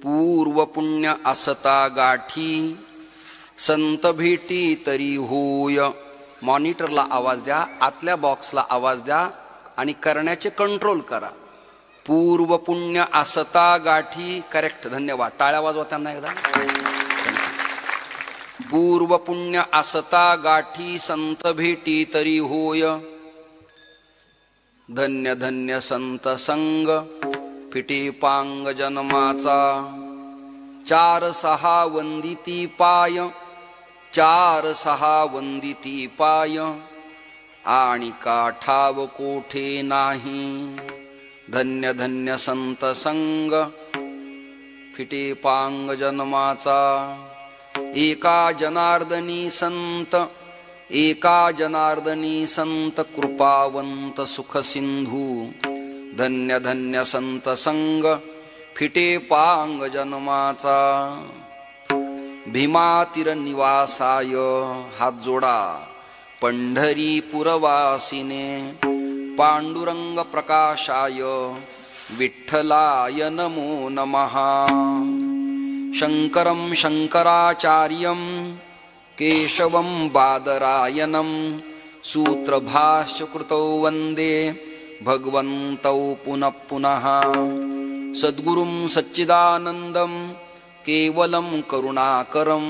पूर्व पुण्य असता गाठी संत भेटी तरी होय. मॉनिटरला आवाज द्या, आतल्या बॉक्सला आवाज द्या आणि करण्याचे कंट्रोल करा. पूर्व पुण्य असता गाठी. करेक्ट, धन्यवाद. टाळ्या वाजवा त्यांना एकदा. पूर्व पुण्य असता गाठी संत भेटी तरी होय. धन्य धन्य संत संग फिटे पांग जन्माचा. चार सहा वंदिती पाय, चार सहा वंदिती पाय, आणि काठाव कोठे नाही. धन्य धन्य संत संग फिटे पांग जन्माचा. एका जनार्दनी संत, एका जनार्दनी संत कृपावंत सुख सिंधू. धन्य धन्य संत संग फिटे पांग जन्माचा. भीमातीर निवासाय हात जोडा पंढरी पुरवासिने. पांडुरंग प्रकाशाय विठ्ठलाय नमो नमः. शंकरं शंकराचार्यं केशवं बादरायणं. सूत्रभाष्यकृतौ वन्दे भगवन्तौ पुनः पुनः. सद्गुरुं सच्चिदानन्दं केवलं करुणाकरं.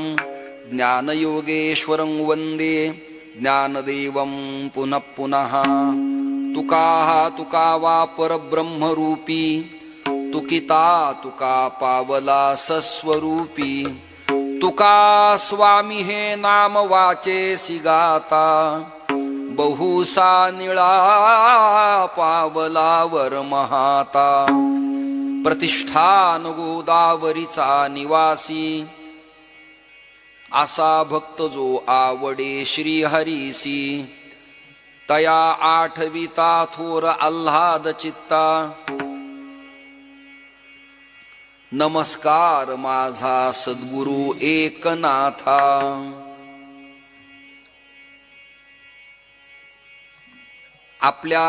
ज्ञानयोगेश्वरं वन्दे ज्ञानदेवं पुनः पुनः. तुका तुका वा परब्रह्मरूपी. तुकिता तुका पावला सस्वरूपी. तुका स्वामी हे नाम वाचेसी गाता. बहुसा निळा पावला वर महाता. प्रतिष्ठान गोदावरीचा निवासी. असा भक्त जो आवडे श्री हरीसी. तया आठविता थोर आल्हाद चित्ता. नमस्कार माझा सद्गुरु एकनाथा. आपल्या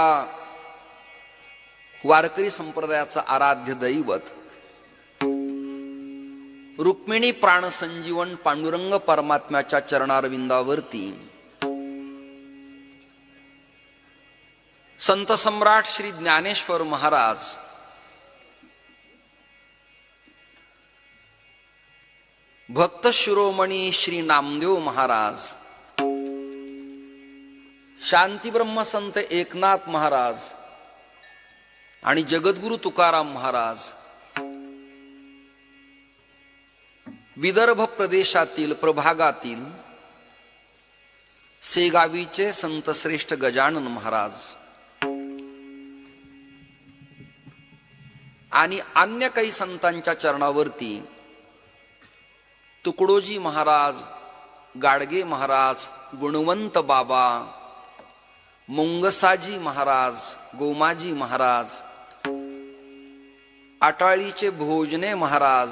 वारकरी संप्रदायाचं आराध्य दैवत रुक्मिणी प्राणसंजीवन पांडुरंग परमात्म्याच्या चरणारविंदावरती संत सम्राट श्री ज्ञानेश्वर महाराज भक्त शिरोमणी श्री नामदेव महाराज, शांती ब्रह्म संत एकनाथ महाराज आणि जगद्गुरु तुकाराम महाराज विदर्भ प्रदेशातील प्रभागातील सेगावीचे संत श्रेष्ठ गजानन महाराज आणि अन्य काही संतांच्या चरणावरती तुकडोजी महाराज, गाडगे महाराज, गुणवंत बाबा, मुंगसाजी महाराज, गोमाजी महाराज, आटाळीचे भोजने महाराज,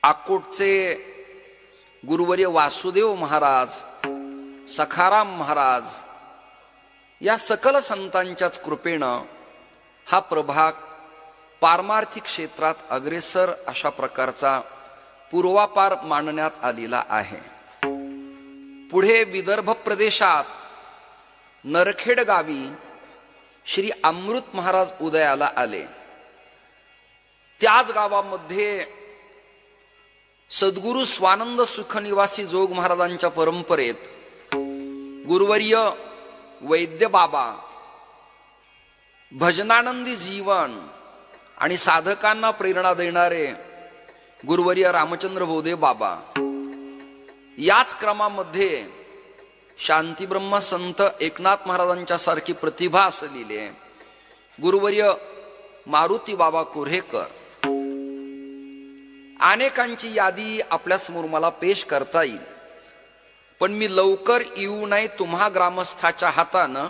आकोटचे गुरुवर्य वासुदेव महाराज, सखाराम महाराज या सकल संतांच्याच कृपेनं हा प्रभाग पारमार्थिक क्षेत्रात अग्रेसर अशा प्रकारचा पूर्वापार मांडण्यात आलेला आहे. पुढे विदर्भ प्रदेशात नरखेड गावी श्री अमृत महाराज उदयाला आले. त्याच गावामध्ये सद्गुरु स्वानंद सुखनिवासी जोग महाराजांच्या परंपरेत गुरुवर्य वैद्य बाबा, भजनानंदी जीवन आणि साधकांना प्रेरणा देणारे गुरुवर्य रामचंद्र भोदे बाबा, याच क्रमामध्ये शांती ब्रह्म संत एकनाथ महाराजांच्या सारखी प्रतिभा असलेले गुरुवर्य मारुती बाबा कोऱ्हेकर, अनेकांची यादी आपल्या समोर मला पेश करता येईल, पण मी लवकर येऊ नये तुम्हा ग्रामस्थाच्या हातानं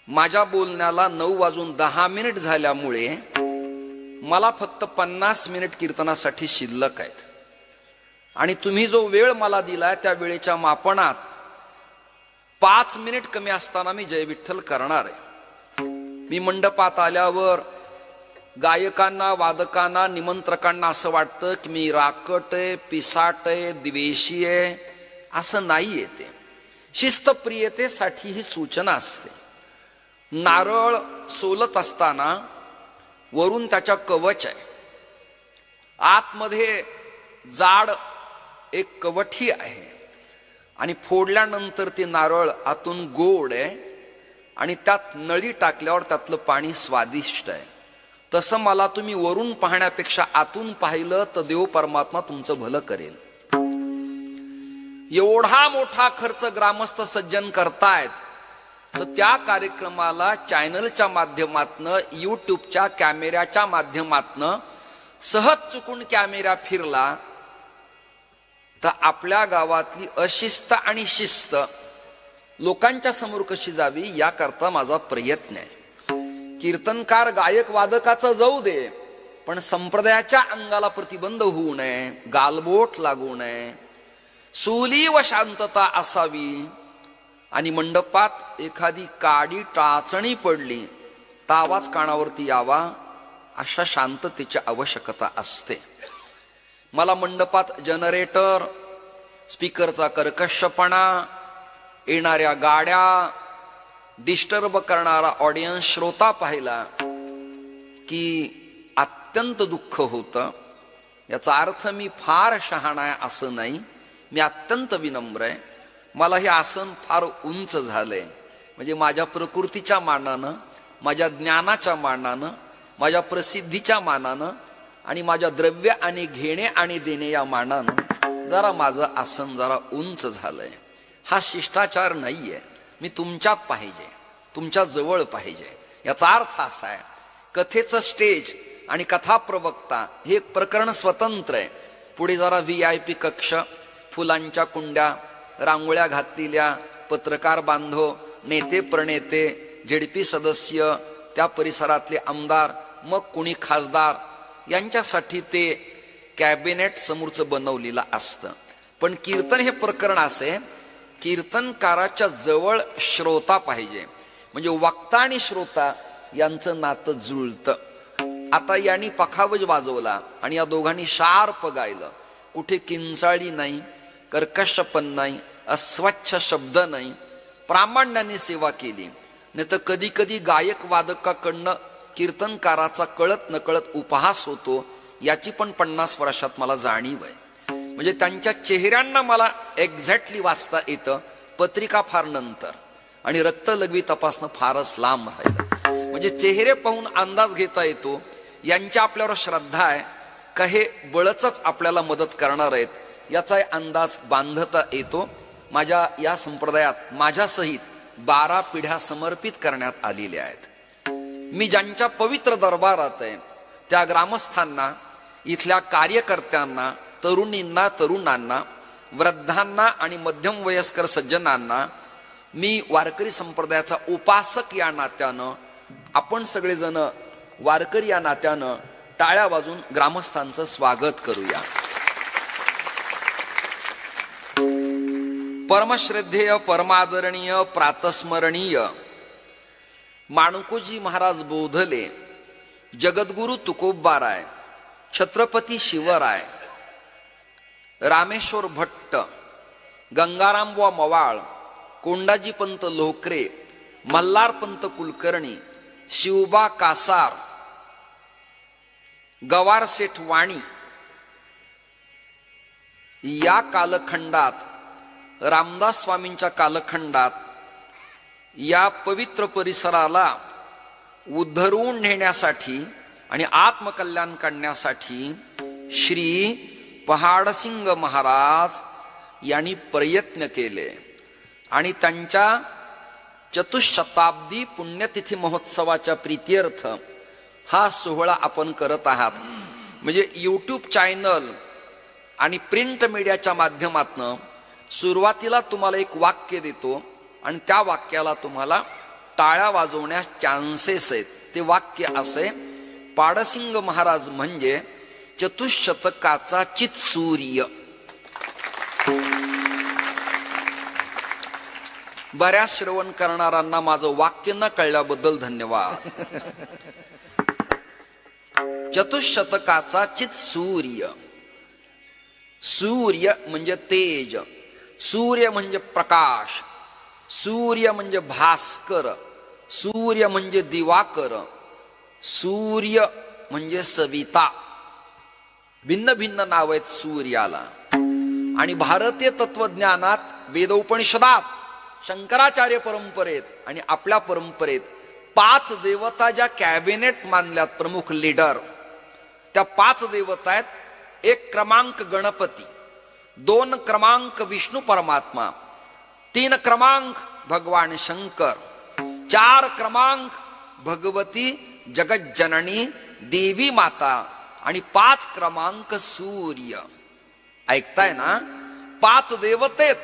माझ्या बोलण्याला 9:10 झाल्यामुळे मला फक्त 50 मिनिट कीर्तनासाठी शिल्लक आहेत आणि तुम्ही जो वेळ मला दिलाय त्या वेळेच्या मापनात 5 मिनिट कमी असताना मी जय विठ्ठल करणार आहे. मी मंडपात आल्यावर गायकांना, वादकांना, निमंत्रकांना असं वाटतं की मी राकट आहे, पिसाट आहे, द्वेषी आहे. असं नाहीये. ते शिस्तप्रियतेसाठी ही सूचना असते. नारळ सोलत असताना वरून त्याच्या कवच आहे, आतमध्ये जाड एक कवठी आहे, आणि फोडल्यानंतर ते नारळ आतून गोड आहे आणि त्यात नळी टाकल्यावर त्यातलं पाणी स्वादिष्ट आहे. तसं मला तुम्ही वरून पाहण्यापेक्षा आतून पाहिलं तर देव परमात्मा तुमचं भलं करेल. एवढा मोठा खर्च ग्रामस्थ सज्जन करतायत, तर त्या कार्यक्रमाला चॅनलच्या माध्यमातनं, युट्यूबच्या कॅमेऱ्याच्या माध्यमातनं सहज चुकून कॅमेरा फिरला तर आपल्या गावातली अशिस्त आणि शिस्त लोकांच्या समोर कशी जावी याकरता माझा प्रयत्न आहे. कीर्तनकार गायक वादकाचं जाऊ दे, पण संप्रदायाच्या अंगाला प्रतिबंध होऊ नये, गालबोट लागू नये, सुली व शांतता असावी. आणि मंडपात एखादी काडी टाचणी पडली तर आवाज कानावरती यावा, अशा शांततेची आवश्यकता असते. मला मंडपात जनरेटर, स्पीकरचा कर्कशपणा, येणाऱ्या गाड्या, डिस्टर्ब करणारा ऑडियन्स, श्रोता पाहिला की अत्यंत दुःख होतं. याचा अर्थ मी फार शहाणा आहे असं नाही, मी अत्यंत विनम्र आहे. मला हे आसन फार उंच झालंय, म्हणजे माझ्या प्रकृतीच्या मानानं, माझ्या ज्ञानाच्या मानानं, माझ्या प्रसिद्धीच्या मानानं आणि माझ्या द्रव्य आणि घेणे आणि देणे या मानानं जरा माझं आसन जरा उंच झालंय. हा शिष्टाचार नाहीये. मी तुमच्यात पाहिजे, तुमच्या जवळ पाहिजे. याचा अर्थ असा आहे, कथेचं स्टेज आणि कथा प्रवक्ता हे एक प्रकरण स्वतंत्र आहे. पुढे जरा VIP कक्ष, फुलांच्या कुंड्या, रांगोळ्या घातलेल्या, पत्रकार बांधव, नेते प्रणेते, ZP सदस्य, त्या परिसरातले आमदार, मग कुणी खासदार, यांच्यासाठी ते कॅबिनेट समोरचं बनवलेलं असतं. पण कीर्तन हे प्रकरण असे, कीर्तनकाराच्या जवळ श्रोता पाहिजे, म्हणजे वक्ता आणि श्रोता यांचं नातं जुळतं. आता यांनी पखावज वाजवला आणि या दोघांनी शार्प गायलं, कुठे किंचाळी नाही, कर्कशपण नाही, अस्वच्छ शब्द नाही, प्रामाण्याने सेवा केली. नाही तर कधी कधी गायक वादकाकडनं कीर्तनकाराचा कळत नकळत उपहास होतो, याची पण 50 वर्षात मला जाणीव आहे. म्हणजे त्यांच्या चेहऱ्यांना मला एक्झॅक्टली वाचता येतं, पत्रिका फार नंतर, आणि रक्तलघवी तपासणं फारच लांब राहिलं. म्हणजे चेहरे पाहून अंदाज घेता येतो यांच्या आपल्यावर श्रद्धा आहे का, हे बळच आपल्याला मदत करणार आहेत, याचा अंदाज बांधता येतो. माझ्या या संप्रदायात माझ्यासहित 12 पिढ्या समर्पित करण्यात आलेल्या आहेत. मी ज्यांच्या पवित्र दरबारात आहे त्या ग्रामस्थांना, इथल्या कार्यकर्त्यांना, तरुणींना, तरुणांना, वृद्धांना आणि मध्यम वयस्कर सज्जनांना मी वारकरी संप्रदायाचा उपासक या नात्यानं, आपण सगळेजण वारकरी या नात्यानं टाळ्या वाजून ग्रामस्थांचं स्वागत करूया. परमश्रद्धेय, परमादरणीय, प्रातस्मरणीय माणकोजी महाराज बोधले, जगद्गुरु तुकोबाराय, छत्रपती शिवराय, रामेश्वर भट्ट, गंगारामबुवा मवाळ, कोंडाजी पंत लोकरे, मल्हार पंत कुलकर्णी, शिवबा कासार, गवार सेठ वाणी या कालखंडात, रामदास स्वामींच्या कालखंडात या पवित्र परिसराला उद्धरून नेण्यासाठी आणि आत्मकल्याण करण्यासाठी श्री पहाडसिंग महाराज यांनी प्रयत्न केले. आणि त्यांच्या चतुशताब्दी पुण्यतिथी महोत्सवाच्या प्रीत्यर्थ हा सोहळा आपण करत आहात. म्हणजे यूट्यूब चॅनल आणि प्रिंट मीडियाच्या माध्यमातून सुरुवातीला तुम्हाला एक वाक्य देतो आणि त्या वाक्याला तुम्हाला टाळ्या वाजवण्यास चान्सेस आहेत. ते वाक्य असे, पाडसिंग महाराज म्हणजे चतुशतकाचा चित्सूर्य. बऱ्याच श्रवण करणाऱ्यांना माझं वाक्य न कळल्याबद्दल धन्यवाद. चतुशतकाचा चित सूर्य. सूर्य म्हणजे तेज, सूर्य म्हणजे प्रकाश, सूर्य म्हणजे भास्कर, सूर्य म्हणजे दिवाकर, सूर्य म्हणजे सविता. भिन्न भिन्न नाव आहेत सूर्याला. आणि भारतीय तत्वज्ञानात, वेदोपनिषदात, शंकराचार्य परंपरेत आणि आपल्या परंपरेत 5 देवता ज्या कॅबिनेट मानल्यात, प्रमुख लीडर, त्या 5 देवता आहेत. 1 क्रमांक गणपती, 2 क्रमांक विष्णू परमात्मा, 3 क्रमांक भगवान शंकर, 4 क्रमांक भगवती जगज्जननी देवी माता आणि 5 क्रमांक सूर्य. ऐकताय ना? 5 देवतेत.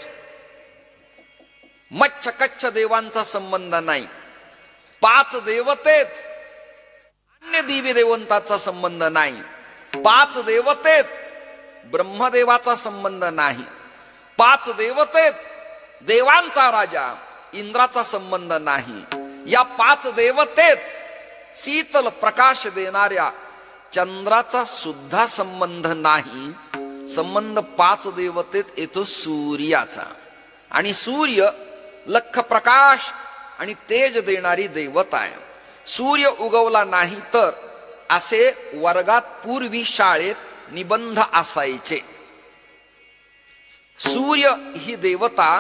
मच्छ कच्छ देवांचा संबंध नाही. 5 देवतेत अन्य देवी देवतांचा संबंध नाही. 5 देवतेत ब्रह्मदेवाचा संबंध नाही. 5 देवतेत देवांचा राजा इंद्राचा संबंध नाही. या 5 देवतेत शीतल प्रकाश देणाऱ्या चंद्राचा सुद्धा संबंध नाही. संबंध 5 देवतेत येतो सूर्याचा. आणि सूर्य लख प्रकाश आणि तेज देणारी देवता आहे. सूर्य उगवला नाही तर असे वर्गात पूर्वी शाळेत निबंध असायचे. सूर्य ही देवता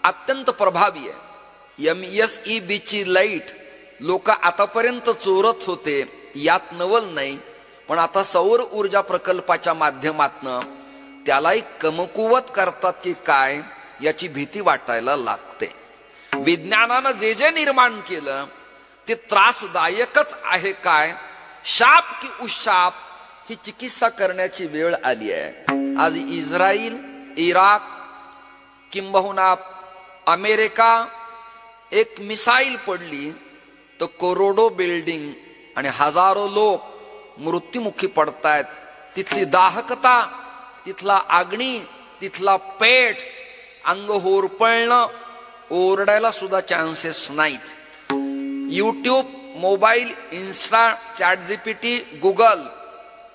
अत्यंत प्रभावी आहे. MSEB ची लाईट लोक आतापर्यंत चोरत होते, यात नवल नाही. पण आता सौर ऊर्जा प्रकल्पाच्या माध्यमातनं त्यालाही कमकुवत करतात की काय याची भीती वाटायला लागते. विज्ञानानं जे जे निर्माण केलं ते त्रासदायकच आहे काय, शाप की उशाप ही चिकित्सा करण्याची वेळ आली आहे. आज इस्रायल, इराक, किंबहुना अमेरिका, एक मिसाईल पडली तर करोडो बिल्डिंग आणि हजारो लोक मृत्युमुखी पडतायत. तिथली दाहकता, तिथला अग्नी, तिथला पेट, अंग होरपळणं, ओरडायला सुद्धा चान्सेस नाहीत. YouTube, mobile, Insta, ChatGPT, Google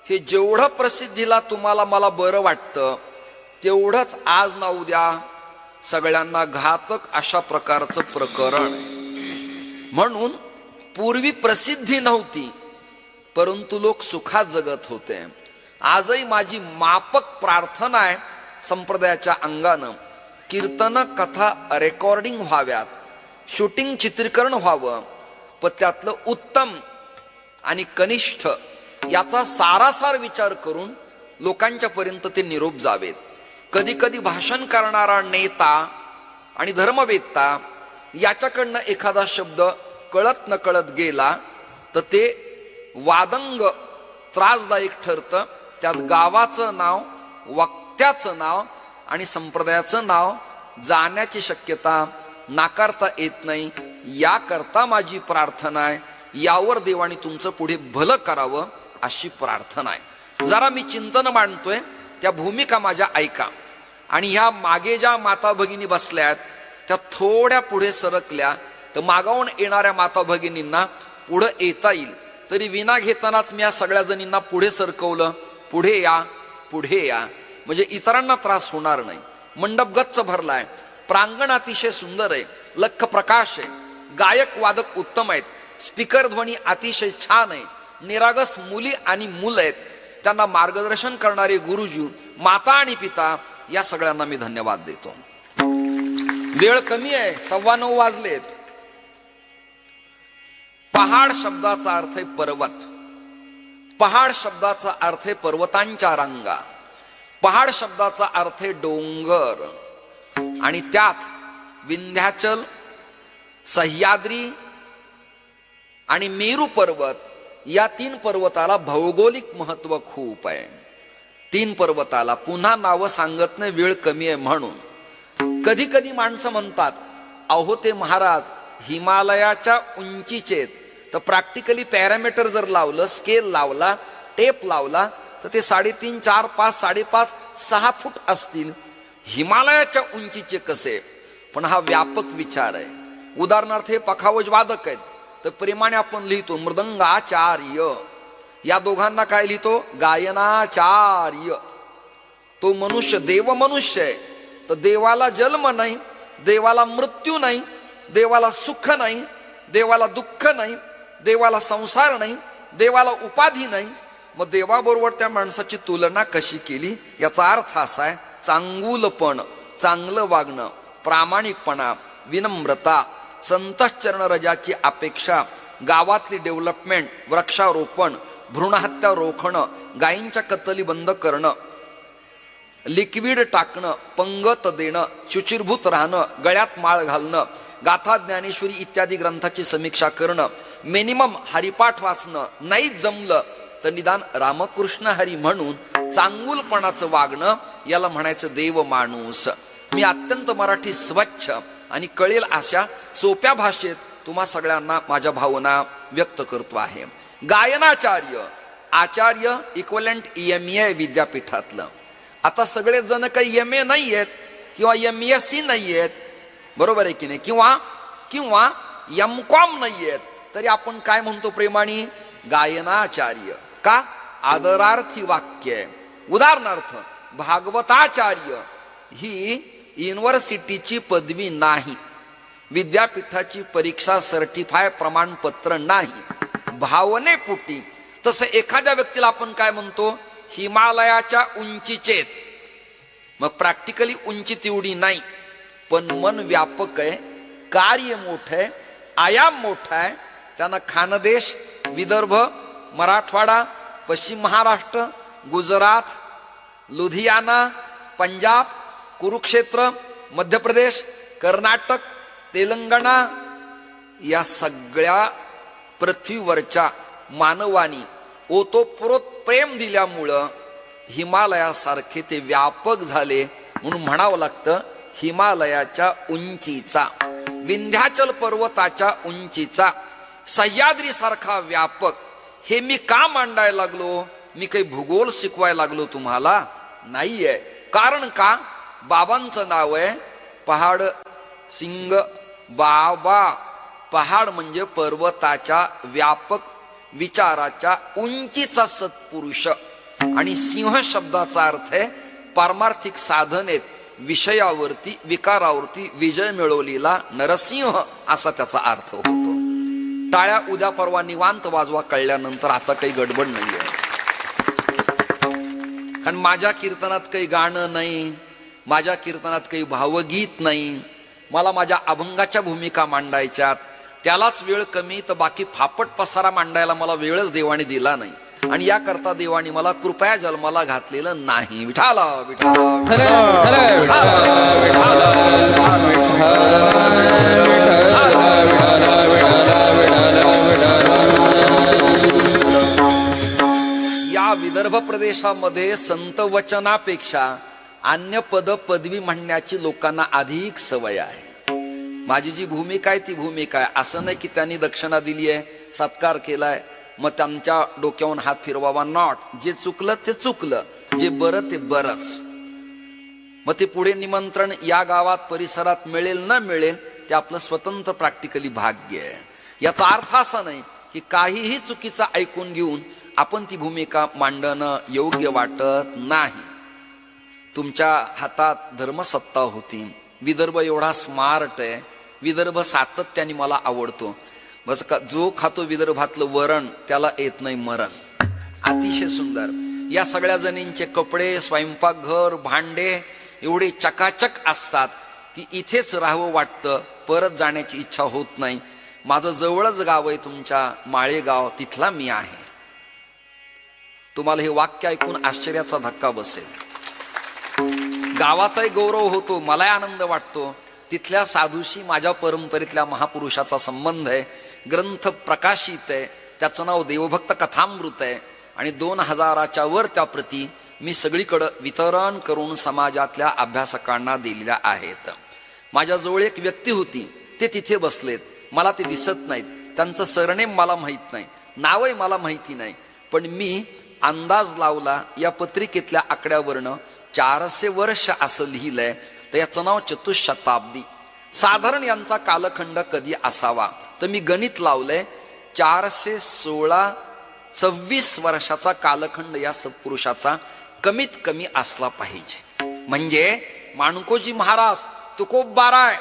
हे जेवढं प्रसिद्धीला तुम्हाला मला बरं वाटतं, तेवढंच आज ना उद्या सगळ्यांना घातक अशा प्रकारचं प्रकरण आहे. म्हणून पूर्वी प्रसिद्धी नव्हती, परंतु लोक सुखात जगत होते. आजही माझी माफक प्रार्थना आहे संप्रदायाच्या अंगानं, कीर्तन कथा रेकॉर्डिंग व्हाव्यात, शूटिंग चित्रीकरण व्हावं, पण त्यातलं उत्तम आणि कनिष्ठ याचा सारासार विचार करून लोकांच्या पर्यंत ते निरोप जावेत. कधी कधी भाषण करणारा नेता आणि धर्मवेत्ता याच्याकडनं एखादा शब्द कळत न कळत गेला तर ते वादंग त्रासदायक ठरतं. त्यात गावाचं नाव, वक्त्याचं नाव आणि संप्रदायाचं नाव जाण्याची शक्यता नाकारता येत नाही. याकरता माझी प्रार्थना आहे, यावर देवाने तुमचं पुढे भलं करावं अशी प्रार्थना आहे. जरा मी चिंतन मांडतोय, त्या भूमिका माझ्या ऐका. आणि ह्या मागे ज्या माता भगिनी बसल्यात त्या थोड्या पुढे सरकल्या तर मागावून येणाऱ्या माता भगिनींना पुढे येता येईल. तरी विना घेतानाच मी या सगळ्या जणींना पुढे सरकवलं. पुढे या, पुढे या, म्हणजे इतरांना त्रास होणार नाही. मंडप गच्च भरलाय, प्रांगण अतिशय सुंदर आहे, लख प्रकाश आहे, गायक वादक उत्तम आहेत, स्पीकर ध्वनी अतिशय छान आहे, निरागस मुली आणि मुलं आहेत, त्यांना मार्गदर्शन करणारे गुरुजी, माता आणि पिता, या सगळ्यांना मी धन्यवाद देतो. वेळ कमी आहे, 9:15 वाजलेत. पहाड शब्दाचा अर्थ आहे पर्वत. पहाड शब्दाचा अर्थ आहे पर्वतांच्या रांगा. पहाड शब्दाचा अर्थ आहे डोंगर. आणि त्यात विंध्याचल, सह्याद्री आणि मेरू पर्वत या 3 पर्वताला भौगोलिक महत्व खूप आहे. 3 पर्वताला पुन्हा नावं सांगत नाही, वेळ कमी आहे म्हणून. कधी कधी माणसं म्हणतात, अहो ते महाराज हिमालयाच्या उंचीचे, तर प्रॅक्टिकली पॅरामीटर जर लावलं, स्केल लावला, टेप लावला तर ते 3.5, 4, 5, 5.5, 6 फूट असतील. हिमालयाच्या उंचीचे कसे? पण हा व्यापक विचार आहे. उदाहरणार्थ हे पखावज वादक आहेत, तर प्रेमाने आपण लिहितो मृदंगाचार्य. या दोघांना काय लिहितो? गायनाचार्य. तो मनुष्य देव मनुष्य आहे, तर देवाला जन्म नाही, देवाला मृत्यू नाही, देवाला सुख नाही, देवाला दुःख नाही, देवाला संसार नाही, देवाला उपाधी नाही. मग देवाबरोबर त्या माणसाची तुलना कशी केली? याचा अर्थ असा आहे, चांगुलपण, चांगलं वागणं, प्रामाणिकपणा, विनम्रता, संतश्चरण रजाची अपेक्षा, गावातली डेव्हलपमेंट, वृक्षारोपण, भ्रूणहत्या रोखणं, गायींच्या कत्तली बंद करणं, लिक्विड टाकणं, पंगत देणं, शुचिरभूत राहणं, गळ्यात माळ घालणं, गाथा ज्ञानेश्वरी इत्यादी ग्रंथाची समीक्षा करणं, मिनिमम हरिपाठ वाचणं, नाही जमलं तर निदान रामकृष्ण हरी म्हणून चांगुलपणाचं वागणं, याला म्हणायचं देव माणूस. मी अत्यंत मराठी स्वच्छ आणि कळेल अशा सोप्या भाषेत तुम्हा सगळ्यांना माझ्या भावना व्यक्त करतो आहे. गायनाचार्य, आचार्य इक्वलंट EMA विद्यापीठातलं. आता सगळे जण काही MA नाही आहेत किंवा MSc नाही आहेत, बरोबर आहे की नाही, किंवा MCOM नाही आहेत, तरी आपण काय म्हणतो प्रेमाने? गायनाचार्य. का? आदरार्थी वाक्य आहे. उदाहरणार्थ भागवताचार्य ही युनिव्हर्सिटीची पदवी नाही, विद्यापीठाची परीक्षा सर्टिफाय प्रमाणपत्र नाही, भावनेपोटी. तसं एखाद्या व्यक्तीला आपण काय म्हणतो? हिमालयाच्या उंचीचेत. मग प्रॅक्टिकली उंची तेवढी नाही, पण मन व्यापक आहे, कार्य मोठं आहे, आयाम मोठा आहे. त्यांना खानदेश, विदर्भ, मराठवाडा, पश्चिम महाराष्ट्र, गुजरात, लुधियाना, पंजाब, कुरुक्षेत्र, मध्य प्रदेश, कर्नाटक, तेलंगणा या सगळ्या पृथ्वीवरच्या मानवानी ओतोप्रोत प्रेम दिल्यामुळं हिमालयासारखे ते व्यापक झाले. म्हणून म्हणावं लागतं हिमालयाच्या उंचीचा, विंध्याचल पर्वताच्या उंचीचा, सह्याद्री सारखा व्यापक. हे मी का मांडायला लागलो? मी काही भूगोल शिकवायला लागलो तुम्हाला? नाहीये. कारण का? बाबांचं नाव आहे पहाड सिंग बाबा. पहाड म्हणजे पर्वताच्या व्यापक विचाराच्या उंचीचा सत्पुरुष, आणि सिंह शब्दाचा अर्थ आहे पारमार्थिक साधनेत विषयावरती, विकारावरती विजय मिळवलेला नरसिंह, असा त्याचा अर्थ होतो. टाळ्या उद्या परवा निवांत वाजवा, कळल्यानंतर आता काही गडबड नाहीये. कारण माझ्या कीर्तनात काही गाणं नाही, माझ्या कीर्तनात काही भावगीत नाही. मला माझ्या अभंगाच्या भूमिका मांडायच्यात, त्यालाच वेळ कमी, तर बाकी फापट पसारा मांडायला मला वेळच देवाने दिला नाही. आणि याकरता देवाने मला कृपया जन्माला घातलेलं नाही. विठाला विठाला या विदर्भ प्रदेशामध्ये संत वचनापेक्षा अन्य पद पदवी म्हणण्याची लोकांना अधिक सवय आहे. माझी जी भूमिका आहे ती भूमिका आहे. असं नाही की त्यांनी दक्षिणा दिली आहे, सत्कार केलाय, मग त्यांच्या डोक्यावरून हात फिरवावा. नॉट. जे चुकलं ते चुकलं, जे बरं ते बरंच. मग ते पुढे निमंत्रण या गावात परिसरात मिळेल न मिळेल ते आपलं स्वतंत्र प्रॅक्टिकली भाग्य आहे. याचा अर्थ असा नाही की काहीही चुकीचं ऐकून घेऊन आपण ती भूमिका मांडणं योग्य वाटत नाही. तुमच्या हातात धर्मसत्ता होती. विदर्भ एवढा स्मार्ट आहे, विदर्भ सातत्याने मला आवडतो. बस का, जो खातो विदर्भातलं वरण त्याला येत नाही मरण. अतिशय सुंदर. या सगळ्या जणींचे कपडे, स्वयंपाकघर, भांडे एवढे चकाचक असतात की इथेच राहावं वाटतं, परत जाण्याची इच्छा होत नाही. माझं जवळच गाव आहे तुमच्या माळेगाव, तिथला मी आहे. तुम्हाला हे वाक्य ऐकून आश्चर्याचा धक्का बसेल. गावाचाही गौरव होतो, मलाही आनंद वाटतो. तिथल्या साधूशी माझ्या परंपरेतल्या महापुरुषाचा संबंध आहे. ग्रंथ प्रकाशित आहे, त्याचं नाव देवभक्त कथामृत आहे, आणि 2000च्या वर त्या प्रती मी सगळीकडं वितरण करून समाजातल्या अभ्यासकांना दिलेल्या आहेत. माझ्याजवळ एक व्यक्ती होती, ते तिथे बसलेत, मला ते दिसत नाहीत. त्यांचं सरनेम मला माहीत नाही, नावही मला माहिती नाही, पण मी अंदाज लावला या पत्रिकेतल्या आकड्यावरनं 400 वर्ष असं लिहिलंय, तर याचं नाव चतुशताब्दी. साधारण यांचा कालखंड कधी असावा तर मी गणित लावलंय 426 वर्षाचा कालखंड या सत्पुरुषाचा कमीत कमी असला पाहिजे. म्हणजे माणकोजी महाराज तुकोबाराय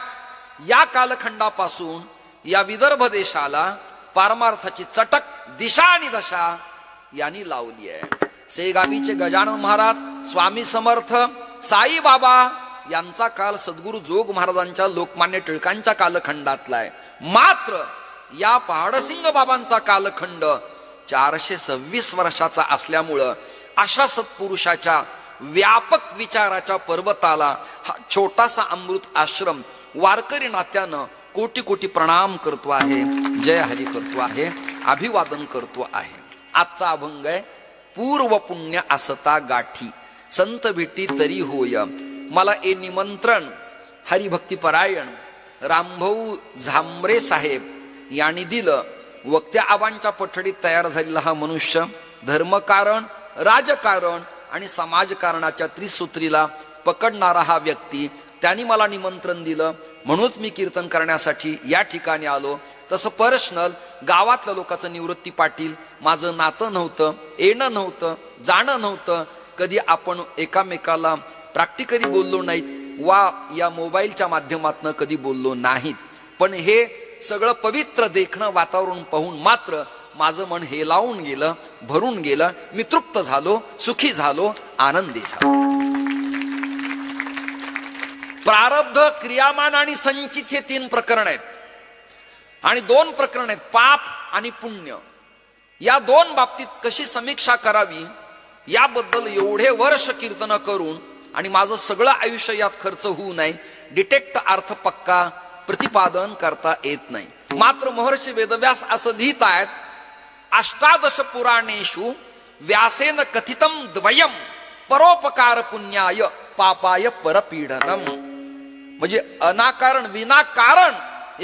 या कालखंडापासून या विदर्भ देशाला पारमार्थाची चटक दिशा आणि दशा यांनी लावली आहे. सेगावीचे गजानन महाराज, स्वामी समर्थ, साई बाबा यांचा काल सद्गुरु जोग महाराजांच्या, लोकमान्य टिळकांच्या कालखंडातला आहे. मात्र या पहाडसिंग बाबांचा कालखंड 426 वर्षाचा असल्यामुळं अशा सत्पुरुषाच्या व्यापक विचाराच्या पर्वताला हा छोटासा अमृत आश्रम वारकरी नात्यानं कोटी कोटी प्रणाम करतो आहे, जय हरी करतो आहे, अभिवादन करतो आहे. आजचा अभंग आहे पूर्व पुण्य असता गाठी संत भेटी तरी होय. मला ए निमंत्रण हरिभक्तीपरायण रामभाऊ झांबरे साहेब यांनी दिलं. वक्त्या आबांच्या पठडीत तयार झालेला हा मनुष्य धर्मकारण, राजकारण आणि समाजकारणाच्या त्रिसूत्रीला पकडणारा हा व्यक्ती, त्यांनी मला निमंत्रण दिलं म्हणूनच मी कीर्तन करण्यासाठी या ठिकाणी आलो. तसं पर्सनल गावातल्या लोकांचं निवृत्ती पाटील माझं नातं नव्हतं, येणं नव्हतं, जाणं नव्हतं. कधी आपण एकामेकाला प्रॅक्टिकली बोललो नाहीत वा या मोबाईलच्या माध्यमातून कधी बोललो नाहीत. पण हे सगळं पवित्र देखणं वातावरण पाहून मात्र माझं मन हे लावून गेलं, भरून गेलं. मी तृप्त झालो, सुखी झालो, आनंदी झालो. प्रारब्ध, क्रियामान आणि संचित हे 3 प्रकरण आहेत आणि 2 प्रकरण आहेत पाप आणि पुण्य. या 2 बाबतीत कशी समीक्षा करावी याबद्दल एवढे वर्ष कीर्तन करून आणि माझं सगळं आयुष्य यात खर्च होऊ नये, डिटेक्ट अर्थ पक्का प्रतिपादन करता येत नाही. मात्र महर्षी वेदव्यास असं लिहित आहेत, 18 पुराणेषु व्यासेन कथितम द्वयम परोपकार पुण्याय पापाय परपीडनम. म्हणजे अनाकारण विनाकारण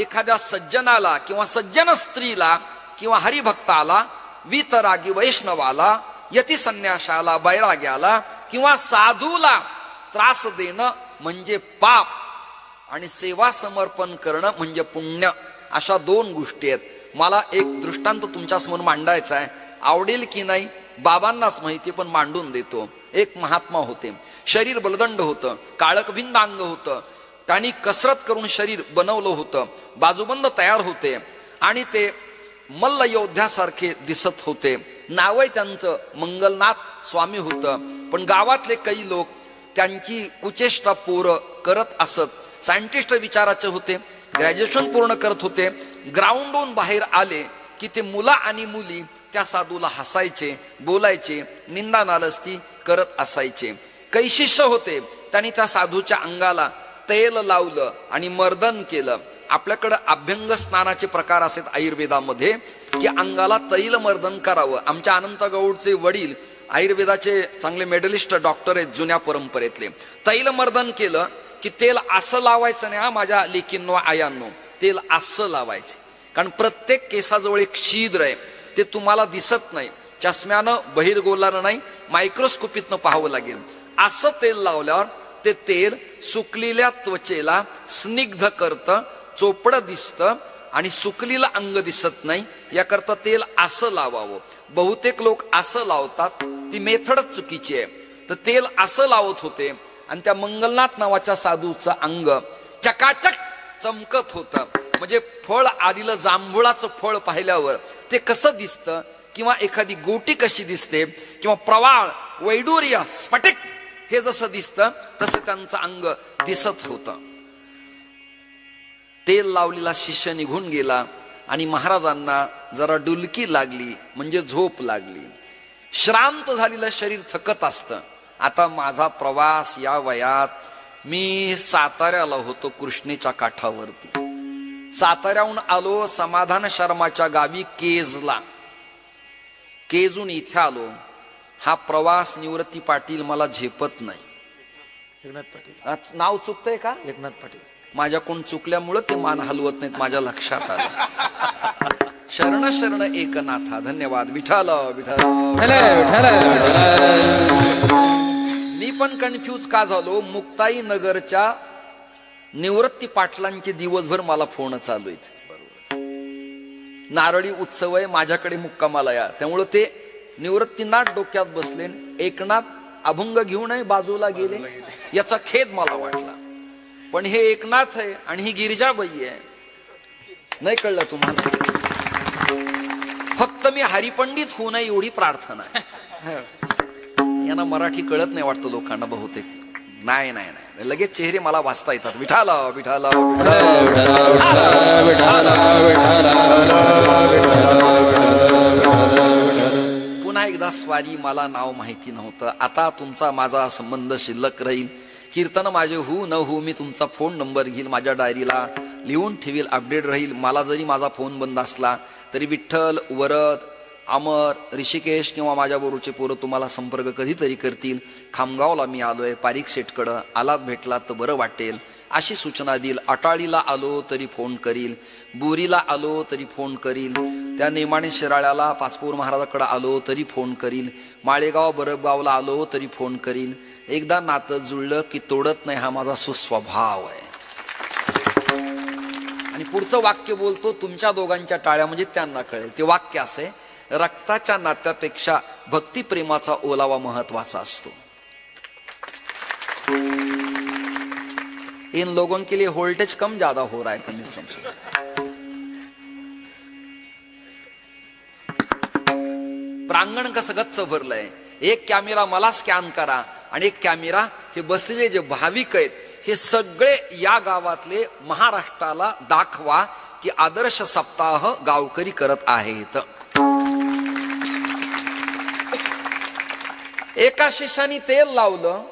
एखाद्या सज्जनाला किंवा सज्जन स्त्रीला किंवा हरिभक्ताला, वितरागी वैष्णवाला, यती संन्याशाला, बैराग्याला किंवा साधूला त्रास देणं म्हणजे पाप आणि सेवा समर्पण करणं म्हणजे पुण्य. अशा 2 गोष्टी आहेत. मला एक दृष्टांत तुमच्या समोर मांडायचा आहे. आवडेल की नाही बाबांनाच माहिती, पण मांडून देतो. एक महात्मा होते, शरीर बलदंड होतं, काळकभिन्न अंग होतं. त्यांनी कसरत करून शरीर बनवलं होतं, बाजूबंद तयार होते आणि ते मल्ल योद्ध्यासारखे दिसत होते. नावही त्यांचं मंगलनाथ स्वामी होतं. पण गावातले काही लोक त्यांची कुचेष्टा पोरं करत असत. सायंटिस्ट विचाराचे होते, ग्रॅज्युएशन पूर्ण करत होते. ग्राउंडहून बाहेर आले की ते मुलं आणि मुली त्या साधूला हसायचे, बोलायचे, निंदा नालस्ती करत असायचे. काही शिष्य होते, त्यांनी त्या साधूच्या अंगाला तेल लावलं आणि मर्दन केलं. आपल्याकडे अभ्यंग स्नानाचे प्रकार असतात आयुर्वेदामध्ये की अंगाला तैल मर्दन करावं. आमच्या अनंत गौडचे वडील आयुर्वेदाचे चांगले मेडलिस्ट डॉक्टर आहेत जुन्या परंपरेतले. तैल मर्दन केलं की तेल असं लावायचं नाही. माझ्या लेकींनो आयांनो, तेल असं लावायचे, कारण प्रत्येक केसाजवळ एक छिद्र आहे, ते तुम्हाला दिसत नाही, चष्म्यानं बहिर्गोलानं नाही, मायक्रोस्कोपीतनं पाहावं लागेल. असं तेल लावल्यावर ते तेल सुकलेल्या त्वचेला स्निग्ध करतं, चोपडं दिसतं आणि सुकलेलं अंग दिसत नाही. याकरता तेल असं लावावं. बहुतेक लोक असं लावतात, ती मेथडच चुकीची आहे. तर तेल असं लावत होते आणि त्या मंगलनाथ नावाच्या साधूचं अंग चकाचक चमकत होतं. म्हणजे फळ आदिलं जांभुळाचं फळ पाहिल्यावर ते कसं दिसतं किंवा एखादी गोटी कशी दिसते किंवा प्रवाळ वैडूर्य स्फटिक हे जसं दिसतं तसं त्यांचं अंग दिसत होतं. तेल लावलेला शिष्य निघून गेला आणि महाराजांना जरा डुलकी लागली, म्हणजे झोप लागली. श्रांत झालेलं शरीर थकत असतं. आता माझा प्रवास या वयात, मी साताऱ्याला होतो कृष्णेच्या काठावरती. साताऱ्याहून आलो समाधान शर्माच्या गावी केजला. केजून इथे आलो. हा प्रवास निवृत्ती पाटील मला झेपत नाही. एकनाथ पाटील नाव चुकतंय का? एकनाथ पाटील माझ्याकडून चुकल्यामुळं ते मान हलवत नाहीत, माझ्या लक्षात आलं. शरण शरण एकनाथा. धन्यवाद. विठाल विठाल. मी पण कन्फ्यूज का झालो. मुक्ताई नगरच्या निवृत्ती पाटलांचे दिवसभर मला फोन चालू आहेत. नारळी उत्सव आहे, माझ्याकडे मुक्कामाला या. त्यामुळे ते निवृत्तीनाथ डोक्यात बसले, एकनाथ अभंग घेऊनही बाजूला गेले. याचा खेद मला वाटला. पण हे एकनाथ आहे आणि ही गिरिजाबाई आहे. नाही कळलं तुम्हाला? फक्त मी हरिपंडित होऊ नये एवढी प्रार्थना आहे. यांना मराठी कळत नाही वाटतं लोकांना बहुतेक. नाही नाही नाही, लगेच चेहरे मला वाचता येतात. विठाला विठाला पुन्हा एकदा स्वारी. मला नाव माहिती नव्हतं. आता तुमचा माझा संबंध शिल्लक राहील. कीर्तन माझे हो न हो, मी तुमचा फोन नंबर घेईल, माझ्या डायरीला लिहून ठेवील, अपडेट राहील. मला जरी माझा फोन बंद असला तरी विठ्ठल, वरद, अमर, ऋषिकेश किंवा माझ्याबरोबरचे पोरं तुम्हाला संपर्क कधीतरी करतील. खामगावला मी आलोय, पारीख शेटकडं आलात भेटलात तर बरं वाटेल अशी सूचना देईल. अटाळीला आलो तरी फोन करील, बोरीला आलो तरी फोन करील, त्या नेमाणे शिराळ्याला पाचपूर महाराजाकडे आलो तरी फोन करील, माळेगाव बरबगावला आलो तरी फोन करील. एकदा नातं जुळलं की तोडत नाही, हा माझा सुस्वभाव आहे. आणि पुढचं वाक्य बोलतो, तुमच्या दोघांच्या टाळ्या म्हणजे त्यांना कळेल. ते वाक्य असे, रक्ताच्या नात्यापेक्षा भक्तिप्रेमाचा ओलावा महत्वाचा असतो. इन लोगों के लिए वोल्टेज कम ज्यादा हो रहा है, कमी समझो. प्रांगण कसं गच्च भरलंय. एक कॅमेरा मला स्कॅन करा आणि एक कॅमेरा हे बसलेले जे भाविक आहेत हे सगळे या गावातले महाराष्ट्राला दाखवा की आदर्श सप्ताह गावकरी करत आहेत. एका शिष्याने तेल लावलं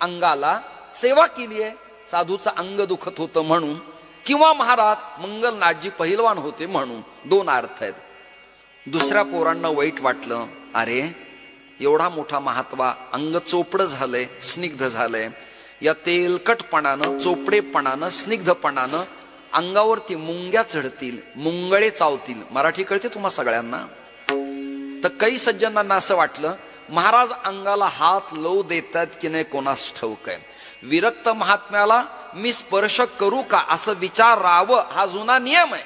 अंगाला, सेवा केली आहे. साधूचं अंग दुखत होतं म्हणून, किंवा महाराज मंगलनाथजी पहिलवान होते म्हणून. दोन अर्थ आहेत. दुसऱ्या पोरांना वाईट वाटलं, अरे एवढा मोठा महात्मा अंग चोपडं झालंय, स्निग्ध झालंय. या तेलकटपणानं, चोपडेपणानं, स्निग्धपणानं अंगावरती मुंग्या चढतील, मुंगळे चावतील. मराठी कळते तुम्हा सगळ्यांना? तर काही सज्जनांना असं वाटलं, महाराज अंगाला हात लावू देतात की नाही कोणास ठाऊक आहे. विरक्त महात्म्याला मी स्पर्श करू का असं विचारावं, हा जुना नियम आहे.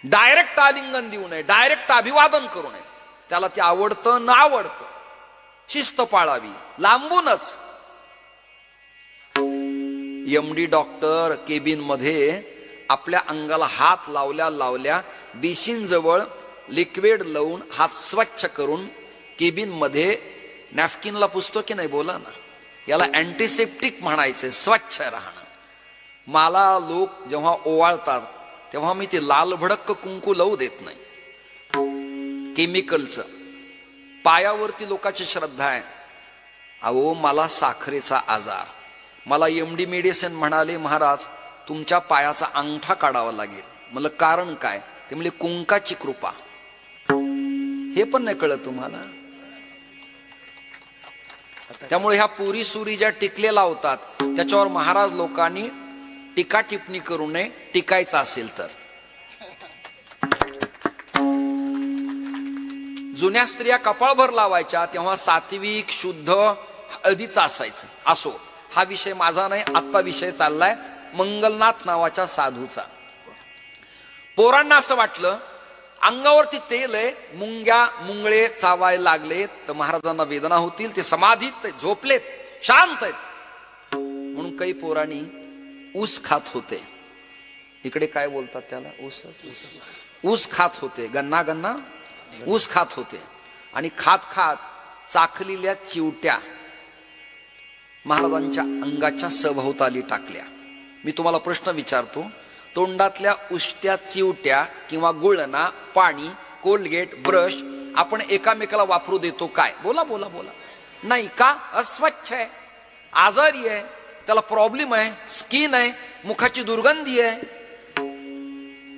डायरेक्ट आलिंगन देऊ नये, डायरेक्ट अभिवादन करू नये. त्याला ते आवडतं न आवडतं, शिस्त पाळावी, लांबूनच. एमडी डॉक्टर केबिन मध्ये आपल्या अंगाला हात लावल्या लावल्या बेसिन जवळ लिक्विड लावून हात स्वच्छ करून केबिन मध्ये नॅपकिनला पुसतो की नाही? बोला ना. याला अँटीसेप्टिक म्हणायचे, स्वच्छ राहणं. मला लोक जेव्हा ओवाळतात तेव्हा मी ते लाल भडक कुंकू लावू देत नाही, केमिकलचं. पायावरती लोकांची श्रद्धा आहे. अहो मला साखरेचा आजार, मला एमडी मेडिसिन म्हणाले, महाराज तुमच्या पायाचा अंगठा काढावा लागेल. मला कारण काय? ते म्हणजे कुंकाची कृपा. हे पण नाही कळत तुम्हाला? त्यामुळे ह्या पुरी सुरी ज्या टिकले लावतात त्याच्यावर महाराज लोकांनी टीका टिप्पणी करू नये, टिकायचं असेल तर. जुन्या स्त्रिया कपाळभर लावायच्या तेव्हा सात्विक शुद्ध हळदीचं असायचं. असो, हा विषय माझा नाही. आत्ता विषय चाललाय मंगलनाथ नावाच्या साधूचा. पोरांना असं वाटलं अंगावरती तेल आहे, मुंग्या मुंगळे चावायला लागले तर महाराजांना वेदना होतील. ते समाधीत झोपलेत, शांत आहेत. म्हणून काही पोरांनी ऊस खात होते. इकडे काय बोलतात त्याला? ऊस. ऊस खात होते, गन्ना गन्ना ऊस खात होते. आणि खात खात चाखलेल्या चिवट्या महाराजांच्या अंगाच्या सभोवताली टाकल्या. मी तुम्हाला प्रश्न विचारतो, तोंडातल्या उष्ट्या चिवट्या किंवा गुळणा, पाणी, कोलगेट, ब्रश आपण एकामेकाला वापरू देतो काय? बोला बोला बोला. नाही का? अस्वच्छ आहे, आजारी आहे, त्याला प्रॉब्लेम आहे, स्किन आहे, मुखाची दुर्गंधी आहे.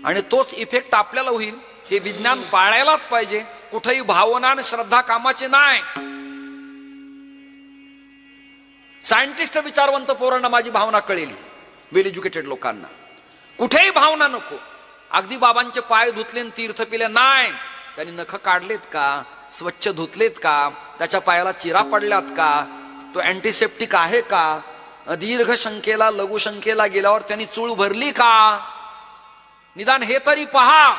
आणि तोच इफेक्ट आपल्याला होईल हे विज्ञान पाळायलाच पाहिजे. कुठेही भावना आणि श्रद्धा कामाचे नाही. सायंटिस्ट विचारवंत पोरांना माझी भावना कळेल, वेल एज्युकेटेड लोकांना. कुठेही भावना नको. अगदी बाबांचे पाय धुतले तीर्थ पिले नाही, त्यांनी नख काढलेत का? स्वच्छ धुतलेत का? त्याच्या पायाला चिरा पडल्यात का? तो अँटीसेप्टिक आहे का? दीर्घ शंकेला लघु शंकेला गेल्यावर त्यांनी चूळ भरली का? निदान हे तरी पहा.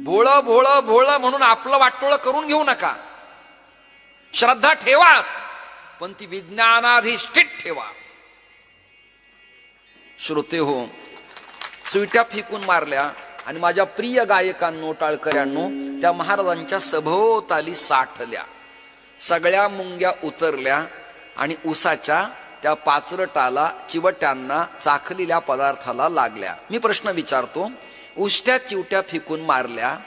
भोळं भोळं भोळं म्हणून आपलं वाटोळं करून घेऊ नका. श्रद्धा ठेवाच, पण ती विज्ञानाधिष्ठित ठेवा. श्रोते हो, चुईट्या फेकून मारल्या आणि माझ्या प्रिय गायकांनो, टाळकऱ्यांनो, त्या महाराजांच्या सभोवताली साठल्या. सगळ्या मुंग्या उतरल्या आणि उसाच्या त्या पाचरटाला, चिवट्यांना, चाखलेल्या पदार्थाला लागल्या. मी प्रश्न विचारतो, उष्ट्या चिवट्या फेकून मारल्या,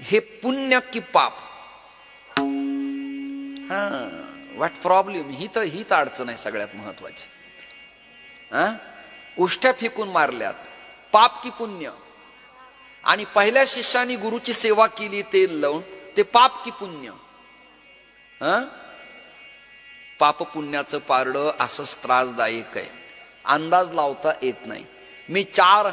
हे पुण्य की पाप? What problem? हीच अडचण आहे सगळ्यात महत्वाची. उष्ट्या फेकून मारल्यात, पाप की पुण्य? आणि पहिल्या शिष्यानी गुरुची सेवा केली तेल लावून, ते पाप की पुण्य? पाप पुण्याचं पारडं असंच त्रासदायक आहे, अंदाज लावता येत नाही. मी 4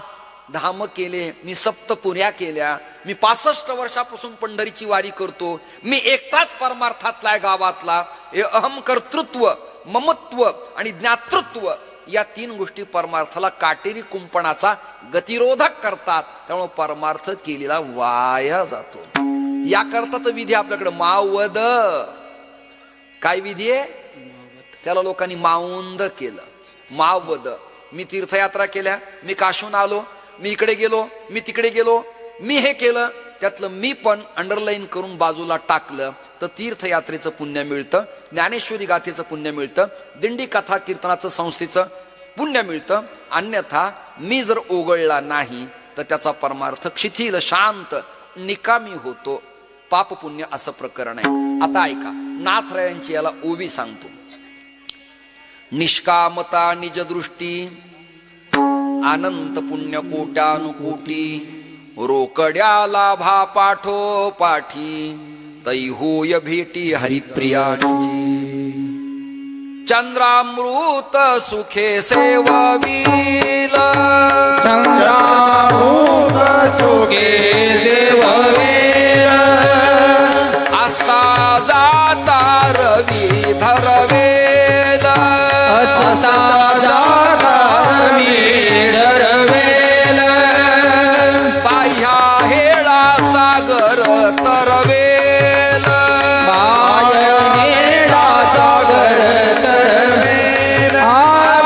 धाम केले, मी 7 पुऱ्या केल्या, मी 65 वर्षापासून पंढरीची वारी करतो, मी एकटाच परमार्थातला आहे गावातला. हे अहम कर्तृत्व, ममत्व आणि ज्ञातृत्व या 3 गोष्टी परमार्थाला काटेरी कुंपणाचा गतिरोधक करतात. त्यामुळे परमार्थ केलेला वाया जातो. याकरता तर विधी आपल्याकडे मावद. काय विधी आहे? त्याला लोकांनी माऊंद केलं, मावद. मी तीर्थयात्रा केल्या, मी काशून आलो, मी इकडे गेलो, मी तिकडे गेलो, मी हे केलं, त्यातलं मी पण अंडरलाईन करून बाजूला टाकलं तर तीर्थयात्रेचं पुण्य मिळतं, ज्ञानेश्वरी गाथेचं पुण्य मिळतं, दिंडी कथा कीर्तनाचं संस्थेचं पुण्य मिळतं. अन्यथा मी जर ओगळला नाही तर त्याचा परमार्थ शिथिल, शांत, निकामी होतो. पाप पुण्य असं प्रकरण आहे. आता ऐका, नाथरायांची याला ओवी सांगतो. निष्कामता निजदृष्टी, अनंत पुण्य कोट्यानुकोटी, रोकड्या लाभा पाठोपाठी, तै होय भेटी हरिप्रियांची. चंद्रामृत सुखे सेववील, चंद्रामृत सुखे सेववील, असता जाता रवी धरवेल, असता जाता रवी धरवेल, पाह्या हेळा सागर तरवेल, हेळा सागर तरवेल.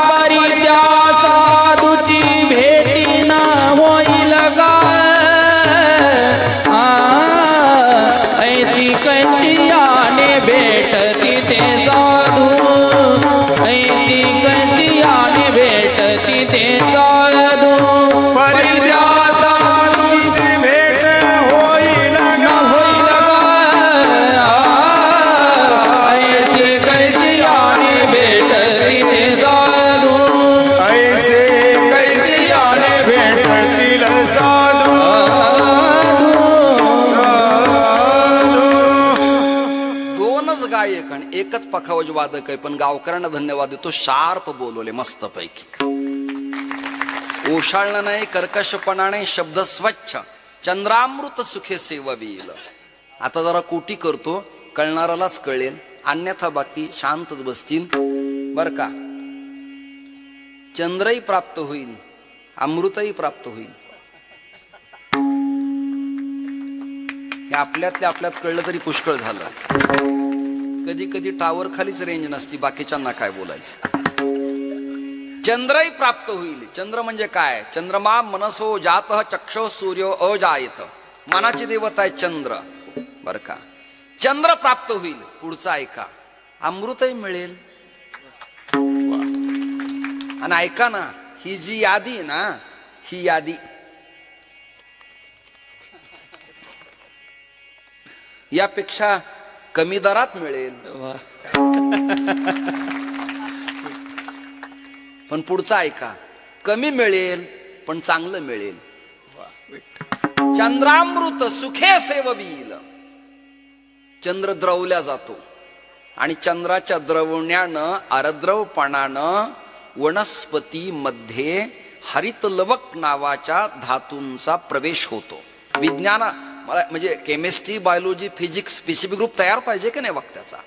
परित्या साधूची भेटी ना होईल गा, ऐती कंचियाने भेटती ते साधू, ऐती कंचियाने भेटती ते साधू. परित्या साधूची भेट होईल ना होईल गा, ऐती कंचियाने भेटती ते साधू, ऐसे कैसियाने भेटतील साधू. दोनच गायक आणि एकच पखावज वादक आहे, पण गावकऱ्यांना धन्यवाद देतो, शार्प बोलवले मस्त पैकी. ओशाळणं नाही, कर्कशपणाने, शब्द स्वच्छ. चंद्रामृत सुखे सेववील. आता जरा कोटी करतो, कळणारालाच कळेल, अन्यथा बाकी शांतच बसतील बर का. चंद्रही प्राप्त होईल, अमृतही प्राप्त होईल. हे आपल्यातल्या आपल्यात कळलं तरी पुष्कळ झालं. कधी कधी टावर खालीच रेंज नसती, बाकीच्यांना काय बोलायचं. चंद्रही प्राप्त होईल. चंद्र म्हणजे काय? चंद्रमा मनसो जात चक्षो सूर्यो अजायत. मनाची देवता आहे चंद्र बर का. चंद्र प्राप्त होईल. पुढचा ऐका, अमृतही मिळेल. आणि ऐका ना, ही जी यादी आहे ना, ही यादी यापेक्षा कमी दरात मिळेल. पण पुढचा ऐका, कमी मिळेल पण चांगलं मिळेल. चंद्रामृत सुखे सेववील. चंद्र द्रवल्या जातो आणि चंद्राच्या द्रवण्यानं, आरद्रवपणानं वनस्पतीमध्ये हरितलवक नावाच्या धातूंचा प्रवेश होतो. विज्ञाना मला म्हणजे chemistry, biology, physics, PCB group तयार पाहिजे की नाही वक्त्याचा.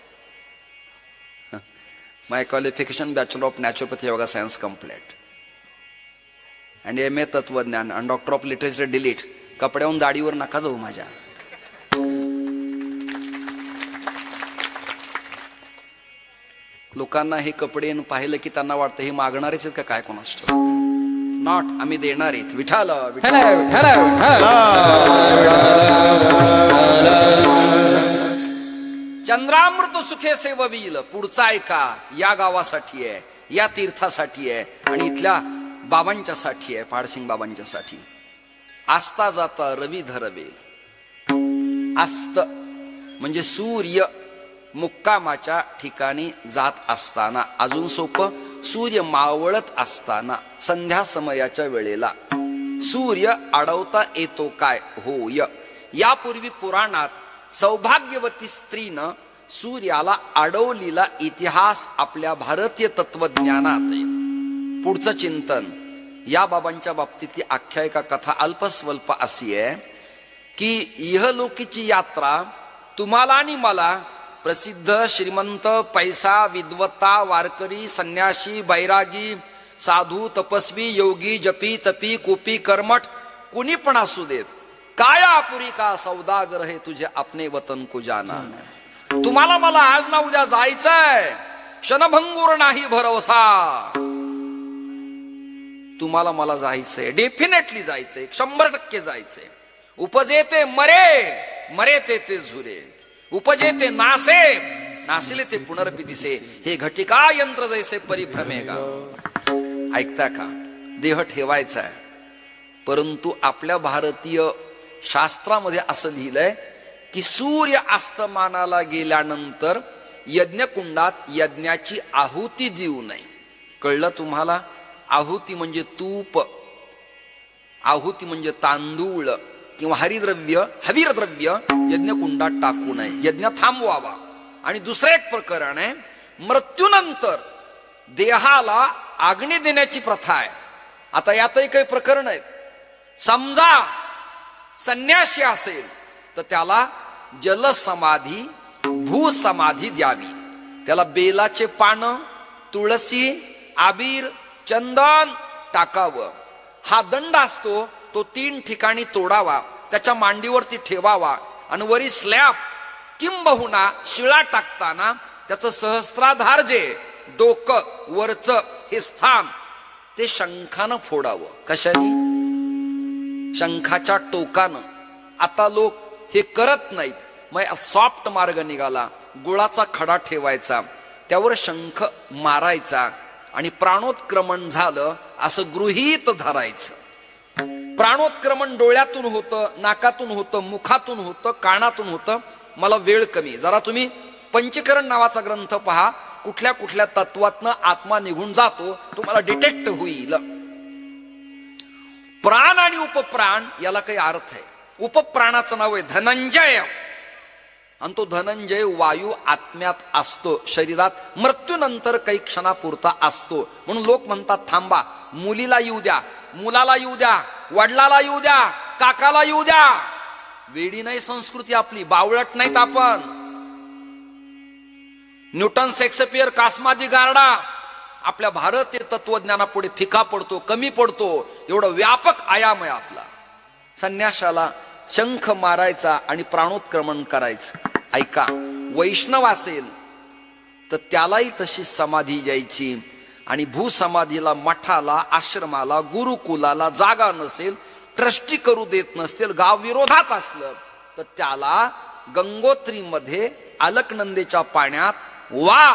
My qualification bachelor of naturopathy yoga science complete and MA तत्वज्ञान and doctor of literature D Litt. कपड्याहून दाढीवर नका जाऊ माझ्या. लोकांना हे कपडे पाहिलं की त्यांना वाटतं हे मागणारेच आहेत का काय कोणास नॉट. आम्ही देणार आहेत. विठाल चंद्रामृत सुखे सेववील. पुढचा ऐका. या गावासाठी आहे, या तीर्थासाठी आहे आणि इथल्या बाबांच्यासाठी आहे, पाडसिंग बाबांच्यासाठी. आस्ता जाता रवी धरवेल. आस्त म्हणजे सूर्य मुक्कामाच्या ठिकाणी जात असताना, अजून सोपं सूर्य मावळत असताना, संध्या समयाच्या वेळेला सूर्य अडवता येतो काय? होय. यापूर्वी पुराणात सौभाग्यवती स्त्रीनं सूर्याला अडवलेला इतिहास आपल्या भारतीय तत्वज्ञानात आहे. पुढचं चिंतन. या बाबांच्या बाबतीतली आख्यायिका कथा अल्पस्वल्प अशी आहे की इहलोकीची यात्रा तुम्हाला आणि मला, प्रसिद्ध श्रीमंत, पैसा, विद्वत्ता, वारकरी, संन्यासी, बैरागी, साधू, तपस्वी, योगी, जपी, तपी, कोपी, कर्मठ कुणी पण असू देत, कायापुरी का सौदागर है तुझे अपने वतन को जाना. तुम्हाला मला आज ना उद्या जायचंय, क्षणभंगूर नाही भरवसा. तुम्हाला मला जायचंय, डेफिनेटली जायचंय, 100% जायचंय. उपजे ते मरे, मरे ते झुरे. उपजे ते नासे, नासिले ते पुनरपि दिसे. हे घटिका यंत्र जैसे परिभ्रमेगा. ऐकता का? देह ठेवायचा आहे, परंतु आपल्या भारतीय शास्त्रामध्ये असं लिहिलंय की सूर्य अस्तमानाला गेल्यानंतर यज्ञकुंडात यज्ञाची आहुती देऊ नये. कळलं तुम्हाला? आहुती म्हणजे तूप, आहुती म्हणजे तांदूळ किंवा हरिद्रव्य, हवीरद्रव्य यज्ञकुंडात टाकू नये. यज्ञ थांबवावा. आणि दुसरं एक प्रकरण आहे, मृत्यूनंतर देहाला अग्नी देण्याची प्रथा आहे. आता यातही काही प्रकरण आहेत. समजा संन्यासी असेल तर त्याला जलसमाधी, भूसमाधी द्यावी. त्याला बेलाचे पानं, तुळसी, आबीर, चंदन टाकावं. हा दंड असतो, तो 3 ठिकाणी तोडावा, त्याच्या मांडीवरती ठेवावा आणि वरी स्लॅब किंबहुना शिळा टाकताना त्याचं सहस्त्राधार जे डोकं वरचं हे स्थान ते शंखानं फोडावं. कशाने? शंखाच्या टोकानं. आता लोक हे करत नाहीत. मग सॉफ्ट मार्ग निघाला. गुळाचा खडा ठेवायचा, त्यावर शंख मारायचा आणि प्राणोत्क्रमण झालं असं गृहीत धरायचं. प्राणोत्क्रमण डोळ्यातून होतं, नाकातून होतं, मुखातून होतं, कानातून होतं. मला वेळ कमी, जरा तुम्ही पंचकरण नावाचा ग्रंथ पहा. कुठल्या कुठल्या तत्वातनं आत्मा निघून जातो तुम्हाला डिटेक्ट होईल. प्राण आणि उपप्राण याला काही अर्थ आहे. उपप्राणाचं नाव आहे धनंजय, आणि तो धनंजय वायू आत्म्यात असतो, शरीरात मृत्यूनंतर काही क्षणापुरता असतो. म्हणून लोक म्हणतात थांबा, मुलीला येऊ द्या, मुलाला येऊ द्या, वडिलाला येऊ द्या, काकाला येऊ द्या. वेडी नाही संस्कृती आपली, बावळट नाहीत आपण. न्यूटन, शेक्सपियर, कास्मादी गार्डा आपल्या भारतीय तत्वज्ञानापुढे फिका पडतो, कमी पडतो. एवढा व्यापक आयाम आहे आपला. संन्याशाला शंख मारायचा आणि प्राणोत्क्रमण करायचं. ऐका, वैष्णव असेल तर त्यालाही तशी समाधी यायची. आणि भूसमाधीला, मठाला, आश्रमाला, गुरुकुलाला जागा नसेल, ट्रस्टी करू देत नसतील, गाव विरोधात असलं तर त्याला गंगोत्रीमध्ये अलकनंदेच्या पाण्यात वा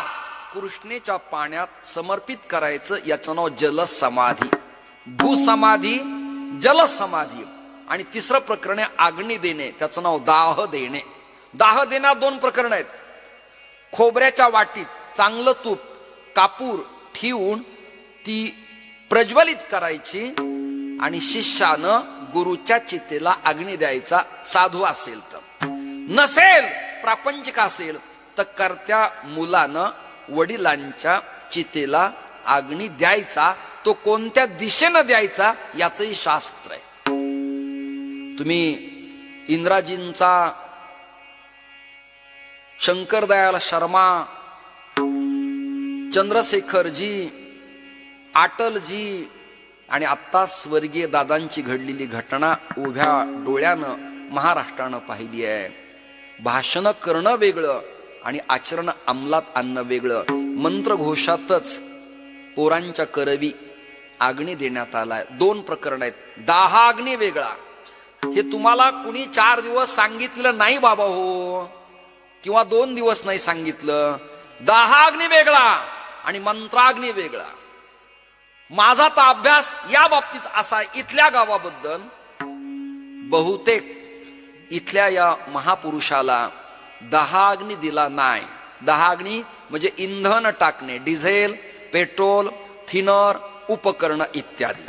कृष्णेच्या पाण्यात समर्पित करायचं. याचं नाव जलसमाधी. भूसमाधी, जलसमाधी. आणि तिसरं प्रकरण आहे अग्नी देणे, त्याचं नाव दाह देणे. दाह देण्यात 2 प्रकरण आहेत. खोबऱ्याच्या वाटीत चांगलं तूप, कापूर ठेवून ती प्रज्वलित करायची आणि शिष्यानं गुरुच्या चितेला अग्नी द्यायचा, साधू असेल तर. नसेल, प्रापंचिक असेल तर कर्त्या मुलानं वडिलांच्या चितेला अग्नी द्यायचा. तो कोणत्या दिशेनं द्यायचा याचंही शास्त्र आहे. तुम्ही इंद्राजींचा शंकरदयाल शर्मा चंद्रशेखरजी, अटलजी आणि आत्ता स्वर्गीय दादांची घडलेली घटना उभ्या डोळ्यानं महाराष्ट्रानं पाहिली आहे. भाषण करणं वेगळं आणि आचरण अंमलात आणणं वेगळं. मंत्रघोषातच पोरांच्या करवी अग्नी देण्यात आलाय. 2 प्रकरण आहेत. 10 अग्नी वेगळा. हे तुम्हाला कुणी 4 दिवस सांगितलं नाही बाबा हो, किंवा 2 दिवस नाही सांगितलं. 10 अग्नी वेगळा आणि मंत्राग्नी वेगळा. माझा तर अभ्यास या बाबतीत असा, इथल्या गावाबद्दल बहुतेक इथल्या या महापुरुषाला 10 अग्नी दिला नाही. 10 अग्नी म्हणजे इंधन टाकणे, डिझेल, पेट्रोल, थिनर, उपकरण इत्यादी,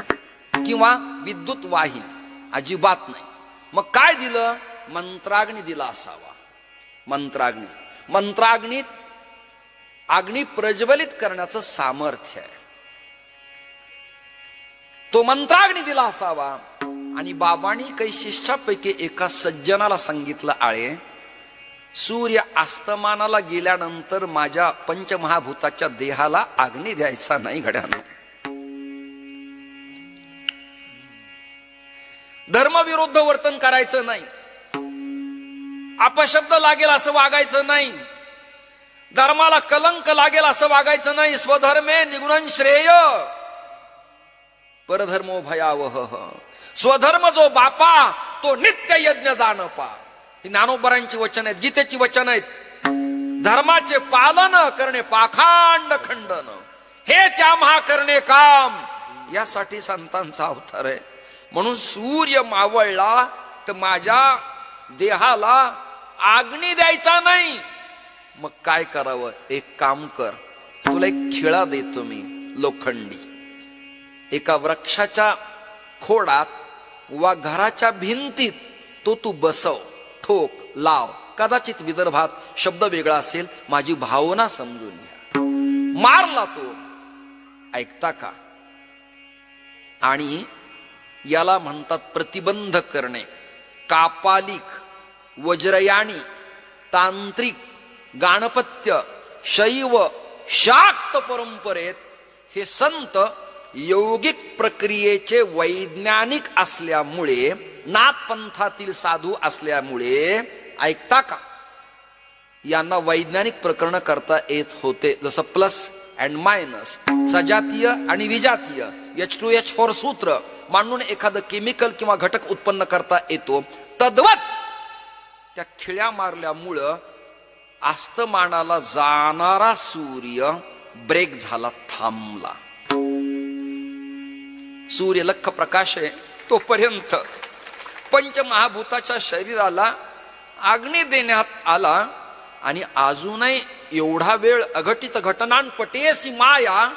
किंवा विद्युत वाहिनी, अजिबात नाही. मग काय दिलं? मंत्राग्नी दिला असावा. मंत्राग्नी. मंत्राग्नीत अग्नी प्रज्वलित करण्याचं सामर्थ्य आहे. तो मंत्राग्नी दिला असावा. आणि बाबांनी काही शिष्यापैकी एका सज्जनाला सांगितलं, आळे सूर्य अस्तमानाला गेल्यानंतर माझ्या पंचमहाभूताच्या देहाला अग्नी द्यायचा नाही घड्यानं. धर्मविरुद्ध वर्तन करायचं नाही. अपशब्द लागेल असं वागायचं नाही. धर्माला कलंक लागेल असं वागायचं नाही. स्वधर्मे निगुणन श्रेय, परधर्मो भयावह. स्वधर्म जो बापा तो नित्य यज्ञ जाण पा. ही ज्ञानोबरांची वचन आहेत, गीतेची वचन आहेत. धर्माचे पालन करणे पाखांड खंडन, हेच आम्हा करणे काम. यासाठी संतांचा अवतार आहे. म्हणून सूर्य मावळला तर माझ्या देहाला अग्नी द्यायचा नाही. मग काय करावं? एक काम कर, तुला एक खिळा देतो मी लोखंडी. एका वृक्षाच्या खोडात वा घराच्या भिंतीत तो तू बसव, ठोक, लाव. कदाचित विदर्भात शब्द वेगळा असेल, माझी भावना समजून घ्या. मारला तो, ऐकता का? आणि याला म्हणतात प्रतिबंध करणे. कापालिक, वज्रयाणी, तांत्रिक, गाणपत्य, शैव, शाक्त परंपरेत हे संत यौगिक प्रक्रियेचे वैज्ञानिक असल्यामुळे, नाथपंथातील साधू असल्यामुळे, ऐकता का, यांना वैज्ञानिक प्रकरण करता येत होते. जसं प्लस अँड मायनस, सजातीय आणि विजातीय, H2H4 सूत्र मांडून एखादं केमिकल किंवा घटक उत्पन्न करता येतो. तद्वत त्या खिळ्या मारल्यामुळं अस्तमानाला जाणारा सूर्य ब्रेक झाला, थांबला. सूर्य लख प्रकाश आहे तोपर्यंत पंचमहाभूताच्या शरीराला अग्नी देण्यात आला. आणि अजूनही एवढा वेळ अघटित घटनांपटेसी माया,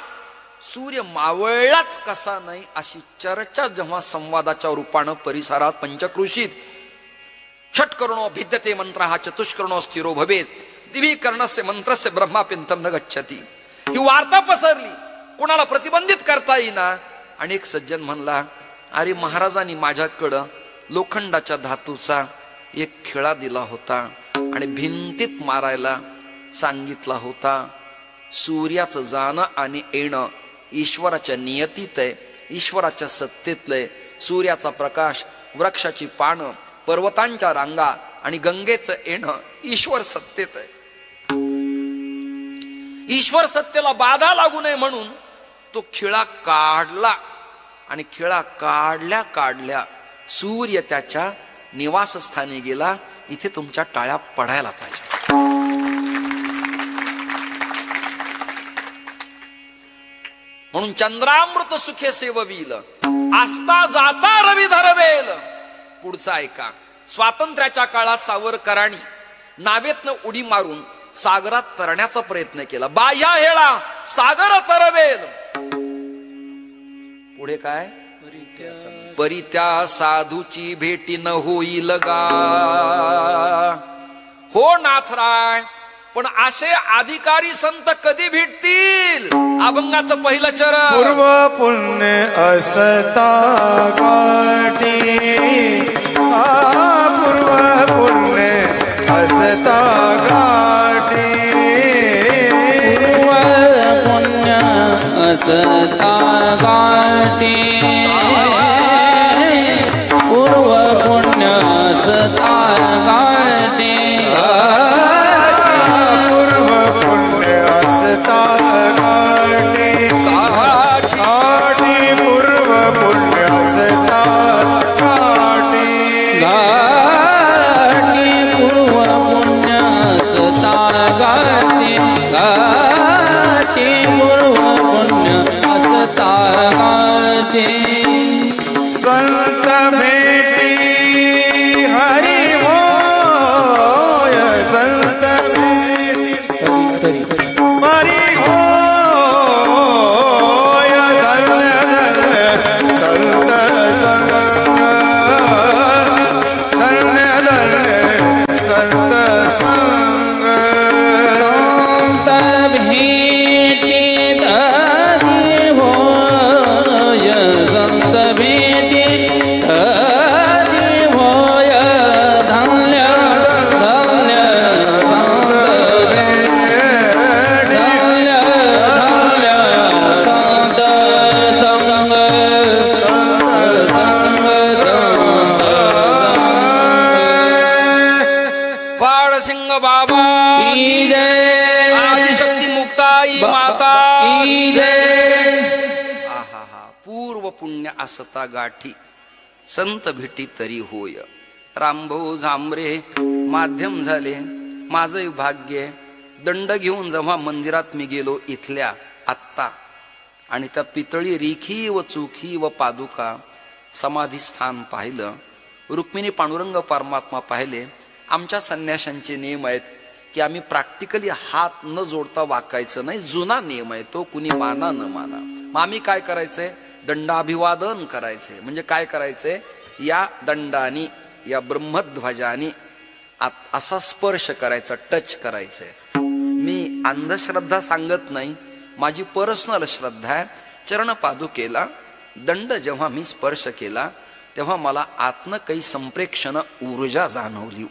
सूर्य मावळलाच कसा नाही अशी चर्चा जेव्हा संवादाच्या रूपानं परिसरात पंचकृषीत, षट्कर्णो भिद्यते मंत्रः चतुष्कर्णो स्थिरो भवेत, दिवीकर्णस्य मंत्रस्य ब्रह्माप्यंतम न गच्छति. ही वार्ता पसरली, कोणाला प्रतिबंधित करता येईना. आणि एक सज्जन म्हणला, अरे महाराजांनी माझ्याकडं लोखंडाच्या धातूचा एक खिळा दिला होता आणि भिंतीत मारायला सांगितला होता. सूर्याचं जाणं आणि येणं ईश्वराच्या नियतीत आहे, ईश्वराच्या सत्तेतलंय. सूर्याचा प्रकाश, वृक्षाची पानं, पर्वतांच्या रांगा आणि गंगेचं येणं ईश्वर सत्तेत आहे. ईश्वर सत्तेला बाधा लागू नये म्हणून तो खिळा काढला. आणि खिळा काढल्या काढल्या सूर्य त्याच्या निवासस्थानी गेला. इथे तुमच्या टाळ्या पडायला पाहिजे. म्हणून चंद्रामृत सुखे सेववील, आस्था जाता रवी धरवेल. पुढचा ऐका. स्वातंत्र्याच्या काळात सावरकरांनी नावेतनं उडी मारून सागरात तरण्याचा प्रयत्न केला. बाह्या हेळा सागर तरवेल. पुढे काय? परित्या साधूची भेटी न होईल गा. हो नाथराय, पण असे अधिकारी संत कधी भेटतील? अभंगाचं पहिलं चरण. पूर्व पुण्य असता गाठी, पूर्व पुण्य असता गाठी. पूर्व असता गाठी पूर्व पुण्य असता गाठी पूर्व पुण्य असता गाठी गाठी पूर्व पुण्य असता गाठी गाठी पूर्व पुण्य असता गाठी गाठी पूर्व पुण्य असता गाठी संत भेटी हरी होय संत भेटी हरी होय धन्य धन्य संत संग धन्य धन्य संत संग संत भेटी धरी होय संत भेटी धरी होय धन्य धन्य संत धन्य धन्य संत संग बाळसिंग बाबा की जय आदिशक्ती मुक्ताई माता की जय आहा पूर्व पुण्य असता गाठी संत भेटी तरी होय. रामभाऊ झांबरे माध्यम झाले माझं भाग्य. दंड घेऊन जेव्हा मंदिरात मी गेलो इथल्या आत्ता आणि त्या पितळी रेखी व चुखी व पादुका समाधी स्थान पाहिलं. रुक्मिणी पांडुरंग परमात्मा पाहिले. आमच्या संन्याशांचे नियम आहेत की आम्ही प्रॅक्टिकली हात न जोडता वाकायचं नाही. जुना नियम आहे तो, कुणी माना न माना. मग आम्ही काय करायचंय, दंडाभिवादन करायचंय. म्हणजे काय करायचंय, या दंडानी या ब्रह्मध्वजानी असा स्पर्श करायचा, टच करायचंय. मी अंधश्रद्धा सांगत नाही, माझी पर्सनल श्रद्धा आहे. चरण पादुकेला दंड जेव्हा मी स्पर्श केला तेव्हा मला आत्म काही संप्रेक्षण ऊर्जा जाणवली.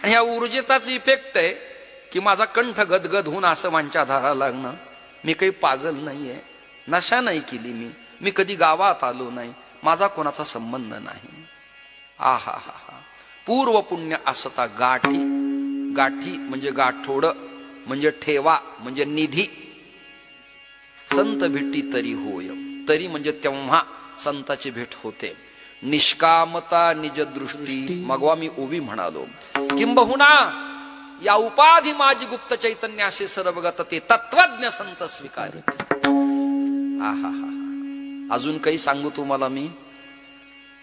आणि ह्या ऊर्जेचाच इफेक्ट आहे की माझा कंठ गदगद होऊन असं वांच्या धारा लागणं. मी काही पागल नाहीये, नशा नाही केली मी कधी गावात आलो नाही, माझा कोणाचा संबंध नाही. आहा हा हा पूर्व पुण्य असता गाठी. गाठी म्हणजे गाठोड, म्हणजे ठेवा, म्हणजे निधी. संत भेटी तरी होय. तरी म्हणजे तेव्हा संताची भेट होते. निष्कामता निज दृष्टी मगवा मी उभी म्हणालो. किंबहुना या उपाधी माझी गुप्त चैतन्याशी सर्वगत ते तत्वज्ञ संत स्वीकारे. आहा हा अजून काही सांगू तुम्हाला मी.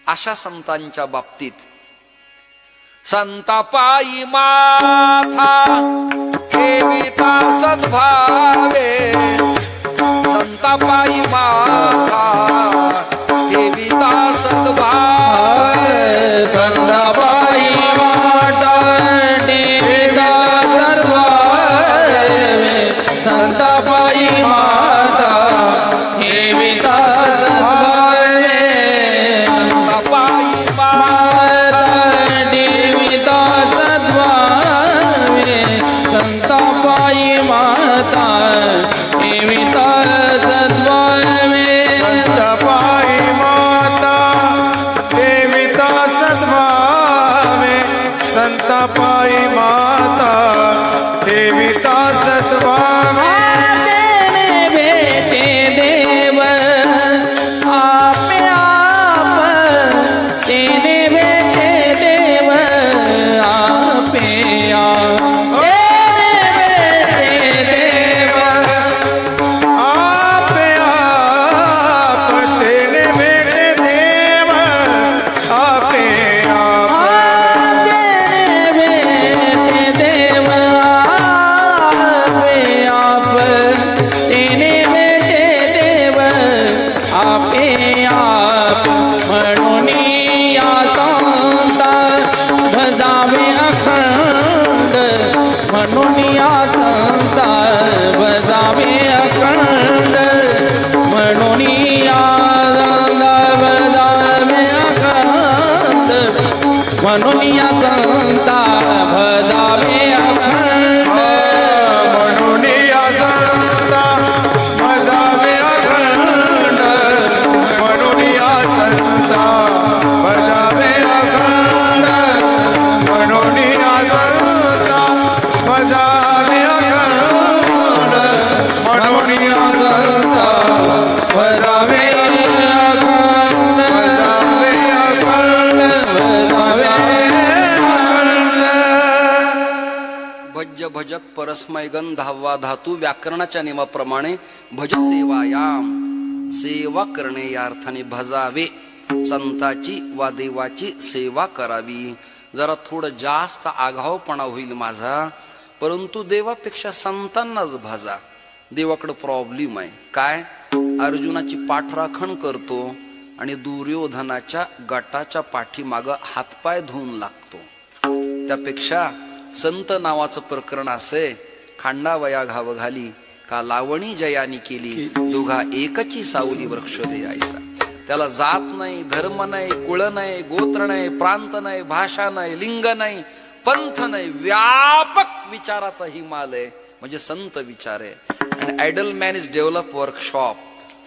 अशा संतांच्या बाबतीत संतापायी माथा ठेविता सद्भावे. संतापायी माथा ठेविता सद्भावे. संतापायी माता ठेविता सद्भावे. संतापायी माता ठेविता सद्भावे. संतापायी माता ठेविता सद्भावे. संतापायी माता ठेविता सद्भावे. संतापायी माता ठेविता सद्भावे. संतापायी माता ठेविता सद्भावे. तेने भेटे देव आपे आप. तेने भेटे देव आपे आप. तेने भेटे देव आप आप तेने भेटे देव आपे आप. तेने भेटे देव आपे आप. तेने भेटे देव आपे आप. म्हणून या संता भजावे अखंड. म्हणून या संता भजावे अखंड. म्हणून या संता भजावे अखंड. म्हणून या संता भजावे अखंड. म्हणून भजत परस्मैगन 10वा धातू व्याकरणाच्या नियमाप्रमाणे भज सेवायाम, सेवा करणे या अर्थाने भजावे, संताची वा देवाची सेवा करावी. जरा थोडं जास्त आगाऊपणा होईल माझा, परंतु देवापेक्षा संतांनाच भजा. देवाकडे प्रॉब्लेम आहे काय? अर्जुनाची पाठराखण करतो आणि दुर्योधनाच्या गटाच्या पाठीमागं हातपाय धुवून लागतो. त्यापेक्षा संत नावाचं प्रकरण असे, खांडावया घाव घाली का लावणी जयानी केली, दोघा एकची सावली वृक्ष द्यायचा. त्याला जात नाही, धर्म नाही, कुळ नाही, गोत्र नाही, प्रांत नाही, भाषा नाही, लिंग नाही, पंथ नाही, व्यापक विचाराचा हिमालय म्हणजे संत विचार आहे. आणि idle man is develop workshop,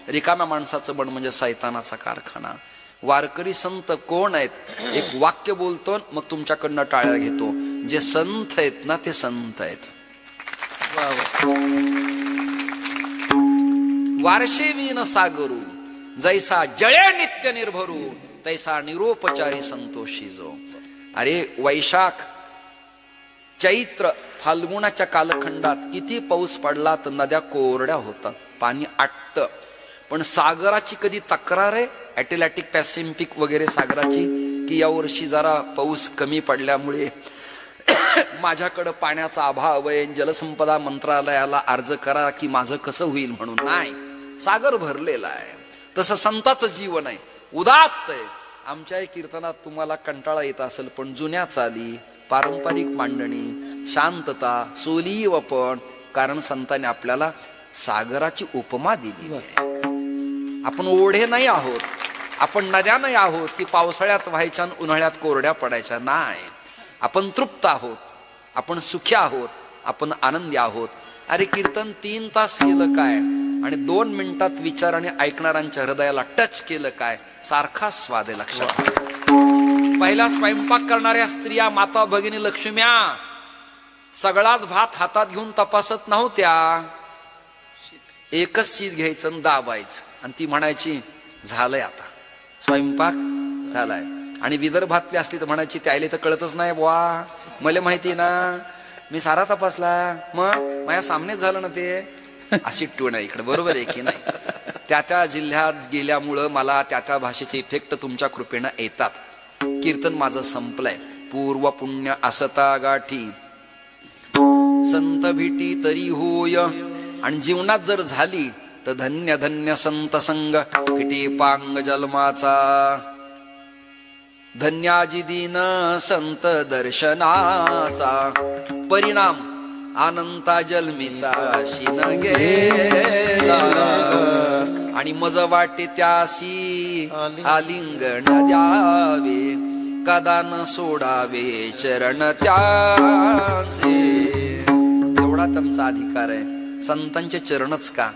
रिकाम्या माणसाचं बन म्हणजे सैतानाचा कारखाना. वारकरी संत कोण आहेत? एक वाक्य बोलतो मग तुमच्याकडनं टाळ्या घेतो. जे संत आहेत ना ते संत आहेत. वारशेवी न सागरू, जैसा जळे नित्य निर्भरू, तैसा निरोपचारी संतोषी जो. अरे वैशाख चैत्र फाल्गुनाच्या कालखंडात किती पाऊस पडला तर नद्या कोरड्या होतात, पाणी आटतं. पण सागराची कधी तक्रार आहे अटलांटिक पॅसिफिक वगैरे सागराची, की यावर्षी जरा पाऊस कमी पडल्यामुळे माझ्याकडं पाण्याचा अभाव आहे, जलसंपदा मंत्रालयाला अर्ज करा की माझं कसं होईल म्हणून. नाही, सागर भरलेला आहे. तसं संताचं जीवन आहे, उदात्त आहे. आमच्या कीर्तनात तुम्हाला कंटाळा येत असेल, पण जुन्या चाली, पारंपरिक मांडणी, शांतता, सोलीवपण, कारण संतांनी आपल्याला सागराची उपमा दिली आहे. आपण ओढे नाही आहोत, आपण नद्या नाही आहोत की पावसाळ्यात व्हायच्या उन्हाळ्यात कोरड्या पडायच्या. नाही, आपण तृप्त आहोत, आपण सुखी आहोत, आपण आनंदी आहोत. अरे कीर्तन 3 तास केलं काय आणि 2 मिनिटात विचार आणि ऐकणाऱ्यांच्या हृदयाला टच केलं काय, सारखा स्वाद आहे. लक्षात. पहिला स्वयंपाक करणाऱ्या स्त्रिया, माता भगिनी लक्ष्म्या, सगळाच भात हातात घेऊन तपासत नव्हत्या. एकच शीत घ्यायचं आणि दाबायचं आणि ती म्हणायची झालंय आता स्वयंपाक झालाय. आणि विदर्भातली असली तर म्हणायची त्याला तर कळतच नाही बुवा, मला माहिती ना, मी सारा तपासला, मग माझ्या सामनेच झालं ना ते. अशी टूण आहे इकडे, बरोबर आहे की नाही? त्या जिल्ह्यात गेल्यामुळं मला त्या भाषेचे इफेक्ट तुमच्या कृपेनं येतात. कीर्तन माझं संपलंय. पूर्व पुण्य असता गाठी संत भेटी तरी होय, आणि जीवनात जर झाली तर धन्य धन्य संत संग फिटे पांग जन्माचा. धन्याजी दीन संत दर्शनाचा, परिणाम अनंता जन्मीचा शिन गेला. आणि मज वाटे त्यासी आलिंगण द्यावे, कदा न सोडावे चरण त्यांचे. एवढा त्यांचा अधिकार आहे. संतांचे चरणच का?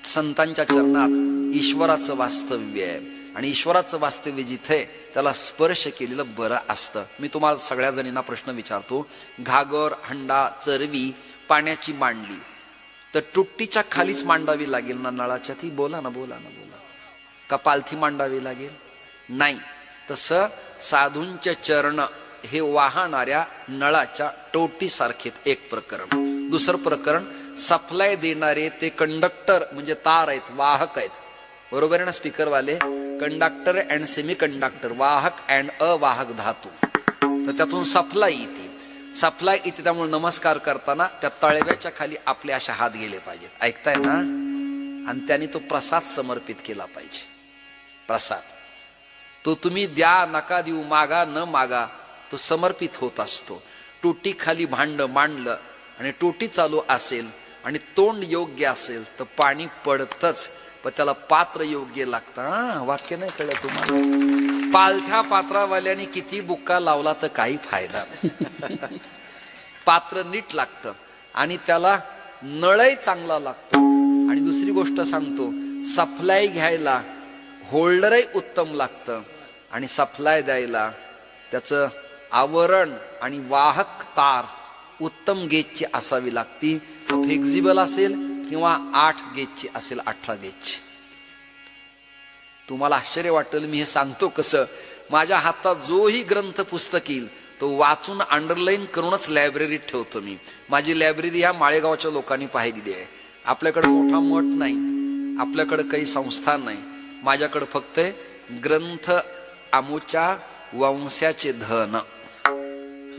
संतांच्या चरणात ईश्वराचं वास्तव्य आहे, आणि ईश्वराचं वास्तव्य जिथे त्याला स्पर्श केलेलं बरं असतं. मी तुम्हाला सगळ्या जणींना प्रश्न विचारतो. घागर, हंडा, चरवी पाण्याची मांडली तर टुट्टीच्या खालीच मांडावी लागेल ना नळाच्या? ती बोला ना, बोला ना, बोला. का पालथी मांडावी लागेल? नाही. तसं साधूंचे चरण हे वाहणाऱ्या नळाच्या टोटीसारखे एक प्रकरण. दुसरं प्रकरण, सप्लाय देणारे ते कंडक्टर म्हणजे तार आहेत, वाहक आहेत, बरोबर आहे ना? स्पीकरवाले कंडक्टर अँड सेमी कंडक्टर, वाहक अँड अवाहक धातू. तर त्यातून सप्लाय येते. सप्लाय येते त्यामुळे नमस्कार करताना त्या तळव्याच्या खाली आपले असे हात गेले पाहिजेत. ऐकताय ना? आणि त्याने तो प्रसाद समर्पित केला पाहिजे. प्रसाद तो तुम्ही द्या नका देऊ, मागा न मागा, तो समर्पित होत असतो. टोटी खाली भांड मांडलं आणि टोटी चालू असेल आणि तोंड योग्य असेल तर पाणी पडतच, पण त्याला पात्र योग्य लागतं. वाक्य नाही कळलं तुम्हाला? पालथ्या पात्रावाल्याने किती बुक्का लावला तर काही फायदा नाही. पात्र नीट लागतं आणि त्याला नळही चांगला लागतो. आणि दुसरी गोष्ट सांगतो, सप्लाय घ्यायला होल्डरही उत्तम लागतं आणि सप्लाय द्यायला त्याचं आवरण आणि वाहक तार उत्तम गेजची असावी लागती. फ्लेक्झिबल असेल किंवा 8 गेजची असेल, 18 गेजची. तुम्हाला आश्चर्य वाटेल मी हे सांगतो कसं. माझ्या हातात जोही ग्रंथ पुस्तक येईल तो वाचून अंडरलाईन करूनच लायब्ररीत ठेवतो मी. माझी लायब्ररी ह्या माळेगावच्या लोकांनी पाहिलेली आहे. आपल्याकडे मोठा मठ नाही, आपल्याकडे काही संस्थान नाही. माझ्याकडे फक्त ग्रंथ आमुच्या वंशाचे धन,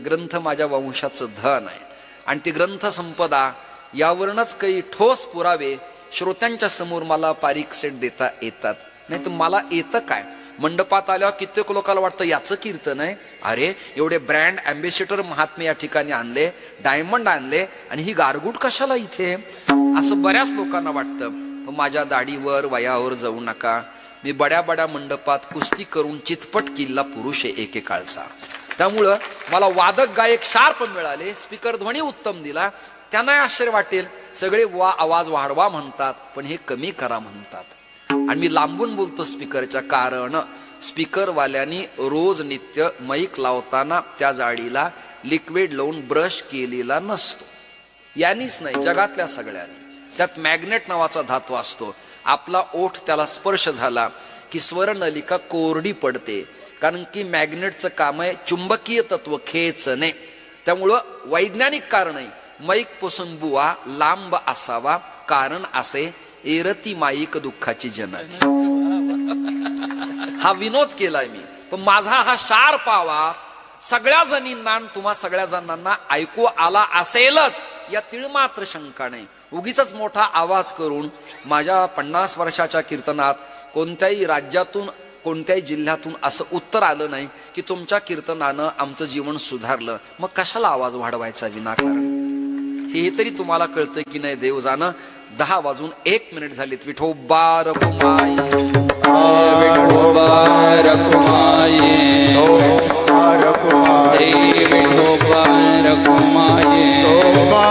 ग्रंथ माझ्या वंशाचं धन आहे. आणि ती ग्रंथ संपदा यावरूनच काही ठोस पुरावे श्रोत्यांच्या समोर मला पारीख सेट देता येतात. नाही तर मला येतं काय? मंडपात आल्यावर कित्येक लोकांना वाटतं याचं कीर्तन आहे. अरे एवढे ब्रँड अँबेसिडर महात्मे या ठिकाणी आणले, डायमंड आणले, आणि ही गारगूट कशाला इथे, असं बऱ्याच लोकांना वाटतं. पण माझ्या दाढीवर वयावर जाऊ नका. मी बड्या बड्या मंडपात कुस्ती करून चितपट किल्ला पुरुष आहे एकेकाळचा. त्यामुळं मला वादक गायक शार्प मिळाले, स्पीकर ध्वनी उत्तम दिला. त्यांना आश्चर्य वाटेल, सगळे आवाज वाढवा म्हणतात पण हे कमी करा म्हणतात. आणि मी लांबून बोलतो स्पीकरच्या, कारण स्पीकरवाल्यांनी रोज नित्य माईक लावताना त्या जाळीला लिक्विड लावून ब्रश केलेला नसतो. यांनीच नाही, जगातल्या सगळ्यांनी. त्यात मॅग्नेट नावाचा धातू असतो. आपला ओठ त्याला स्पर्श झाला की स्वरनलिका कोरडी पडते, कारण की मॅग्नेटचं काम आहे चुंबकीय तत्व खेचणे. त्यामुळं वैज्ञानिक कारण आहे, माईक पासून बुवा लांब असावा, कारण असे एरती माईक दुःखाची जनक. हा विनोद केलाय मी, पण माझा हा शार्प आवाज सगळ्या जणींना, तुम्हा सगळ्या जणांना ऐकू आला असेलच या तिळमात्र शंका नाही. उगीच मोठा आवाज करून माझ्या 50 वर्षाच्या कीर्तनात कोणत्याही राज्यातून, कोणत्याही जिल्ह्यातून असं उत्तर आलं नाही की तुमच्या कीर्तनानं आमचं जीवन सुधारलं. मग कशाला आवाज वाढवायचा विनाकारण? हे तरी तुम्हाला कळतंय की नाही देव जाणं. 10:01 झालीत. विठोबा रखुमाई, विठोबा रखुमाई, विठोबा रखुमाई, विठोबा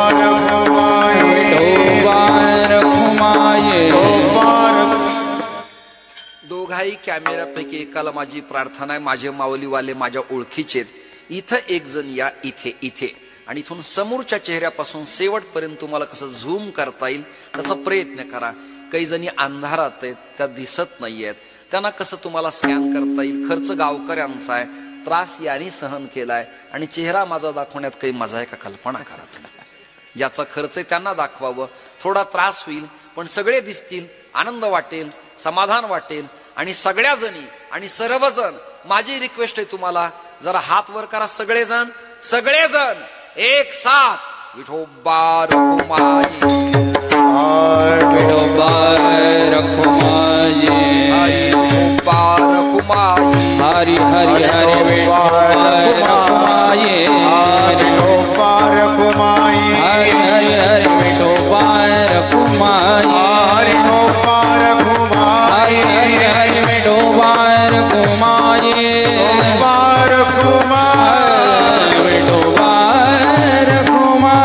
रखुमाई. दोघाही कॅमेऱ्यापैकी एकाला माझी प्रार्थना आहे, माझे माऊलीवाले माझ्या ओळखीचे, इथं एक जण या, इथे इथे, आणि इथून समोरच्या चेहऱ्यापासून शेवटपर्यंत तुम्हाला कसं झूम करता येईल त्याचा प्रयत्न करा. काही जणी अंधारात आहेत, त्या दिसत नाहीयेत, त्यांना कसं तुम्हाला स्कॅन करता येईल. खर्च गावकऱ्यांचा आहे, त्रास यांनी सहन केलाय, आणि चेहरा माझा दाखवण्यात काही मजा आहे का? कल्पना करा तुम्ही. ज्याचा खर्च आहे त्यांना दाखवावं. थोडा त्रास होईल पण सगळे दिसतील, आनंद वाटेल, समाधान वाटेल. आणि सगळ्या जणी आणि सर्वजण, माझी रिक्वेस्ट आहे तुम्हाला, जरा हात वर करा सगळेजण, सगळेजण एक साथ. विठोबा रखुमाई, विठोबा रखुमाई, विठोबा रखुमाई, हरि हरि हरि विठोबा रखुमाई, विठोबा रखुमाई, हरि हरि हरि विठोबा रखुमाई, विठोबा रखुमाई, हरि हरि हरि विठोबा रखुमाई, विठोबा रखुमाई, विठोबा रखुमाई,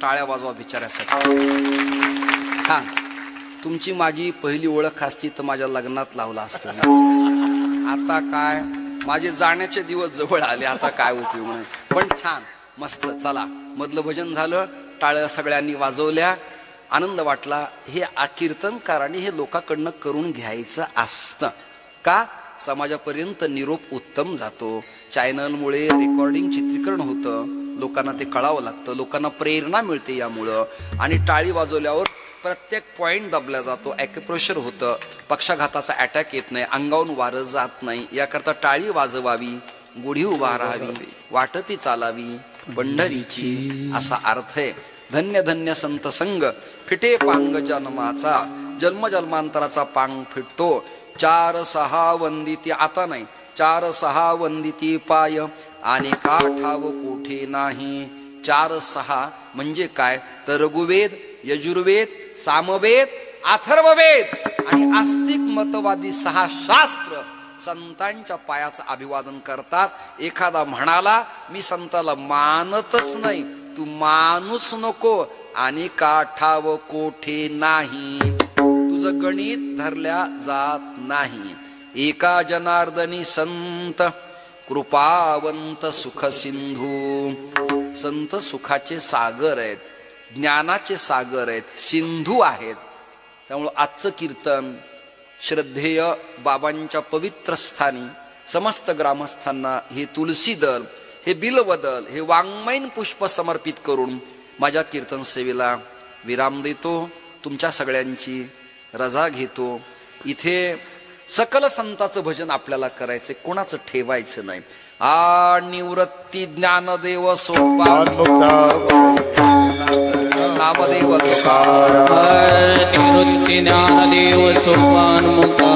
टाळ्या वाजवा बिचाऱ्यासाठी. छान. तुमची माझी पहिली ओळख असती तर माझ्या लग्नात लावला असतं. आता काय, माझे जाण्याचे दिवस जवळ आले, आता काय उपयोग नाही. पण छान, मस्त. चला, मधलं भजन झालं, टाळ्या सगळ्यांनी वाजवल्या, आनंद वाटला. हे कीर्तनकारांनी हे लोकांकडनं करून घ्यायचं असतं का? समाजापर्यंत निरोप उत्तम जातो. चॅनलमुळे रेकॉर्डिंग चित्रीकरण होतं, लोकांना ते कळावं लागतं, लोकांना प्रेरणा मिळते यामुळं. आणि टाळी वाजवल्यावर प्रत्येक पॉइंट दाबला जातो, ॲक्युप्रेशर होतं, पक्षाघाताचा अटॅक येत नाही, अंगावरून वारं जात नाही. याकरता टाळी वाजवावी, गुढी उभा राहावी, वाटती चालावी पंढरीची, असा अर्थ आहे. धन्य धन्य संत संग, फिटे पांग जन्माचा, जन्म जन्मांतराचा पांग फिटतो. चार सहा वंदिती, आता नाही, चार सहा वंदिती पाय आणि काठाव कोठे नाही. चार सहा म्हणजे काय, तर ऋग्वेद, यजुर्वेद, सामवेद, अथर्ववेद आणि आस्तिक मतवादी 6 शास्त्र संतांच्या पायाचं अभिवादन करतात. एखादा म्हणाला मी संताला मानतच नाही, तू मानूच नको आणि काठाव कोठे नाही, तुझं गणित धरल्या जात नाही. एका जनार्दनी संत कृपावंत सुख सिंधू. संत सुखाचे सागर आहेत, ज्ञानाचे सागर आहेत, सिंधू आहेत. त्यामुळं आजचं कीर्तन श्रद्धेय बाबांच्या पवित्र स्थानी समस्त ग्रामस्थांना हे तुलसी दल, हे बिल्वदल, हे वाङ्मयीन पुष्प समर्पित करून माझ्या कीर्तन सेवेला विराम देतो. तुमच्या सगळ्यांची रजा घेतो. इथे सकल संतांचं भजन आपल्याला करायचं, कोणाचं ठेवायचं नाही. निवृत्ती ज्ञानदेव सोपान नामदेव तुकाराम. निवृत्ती ज्ञानदेव सोपान मुक्ता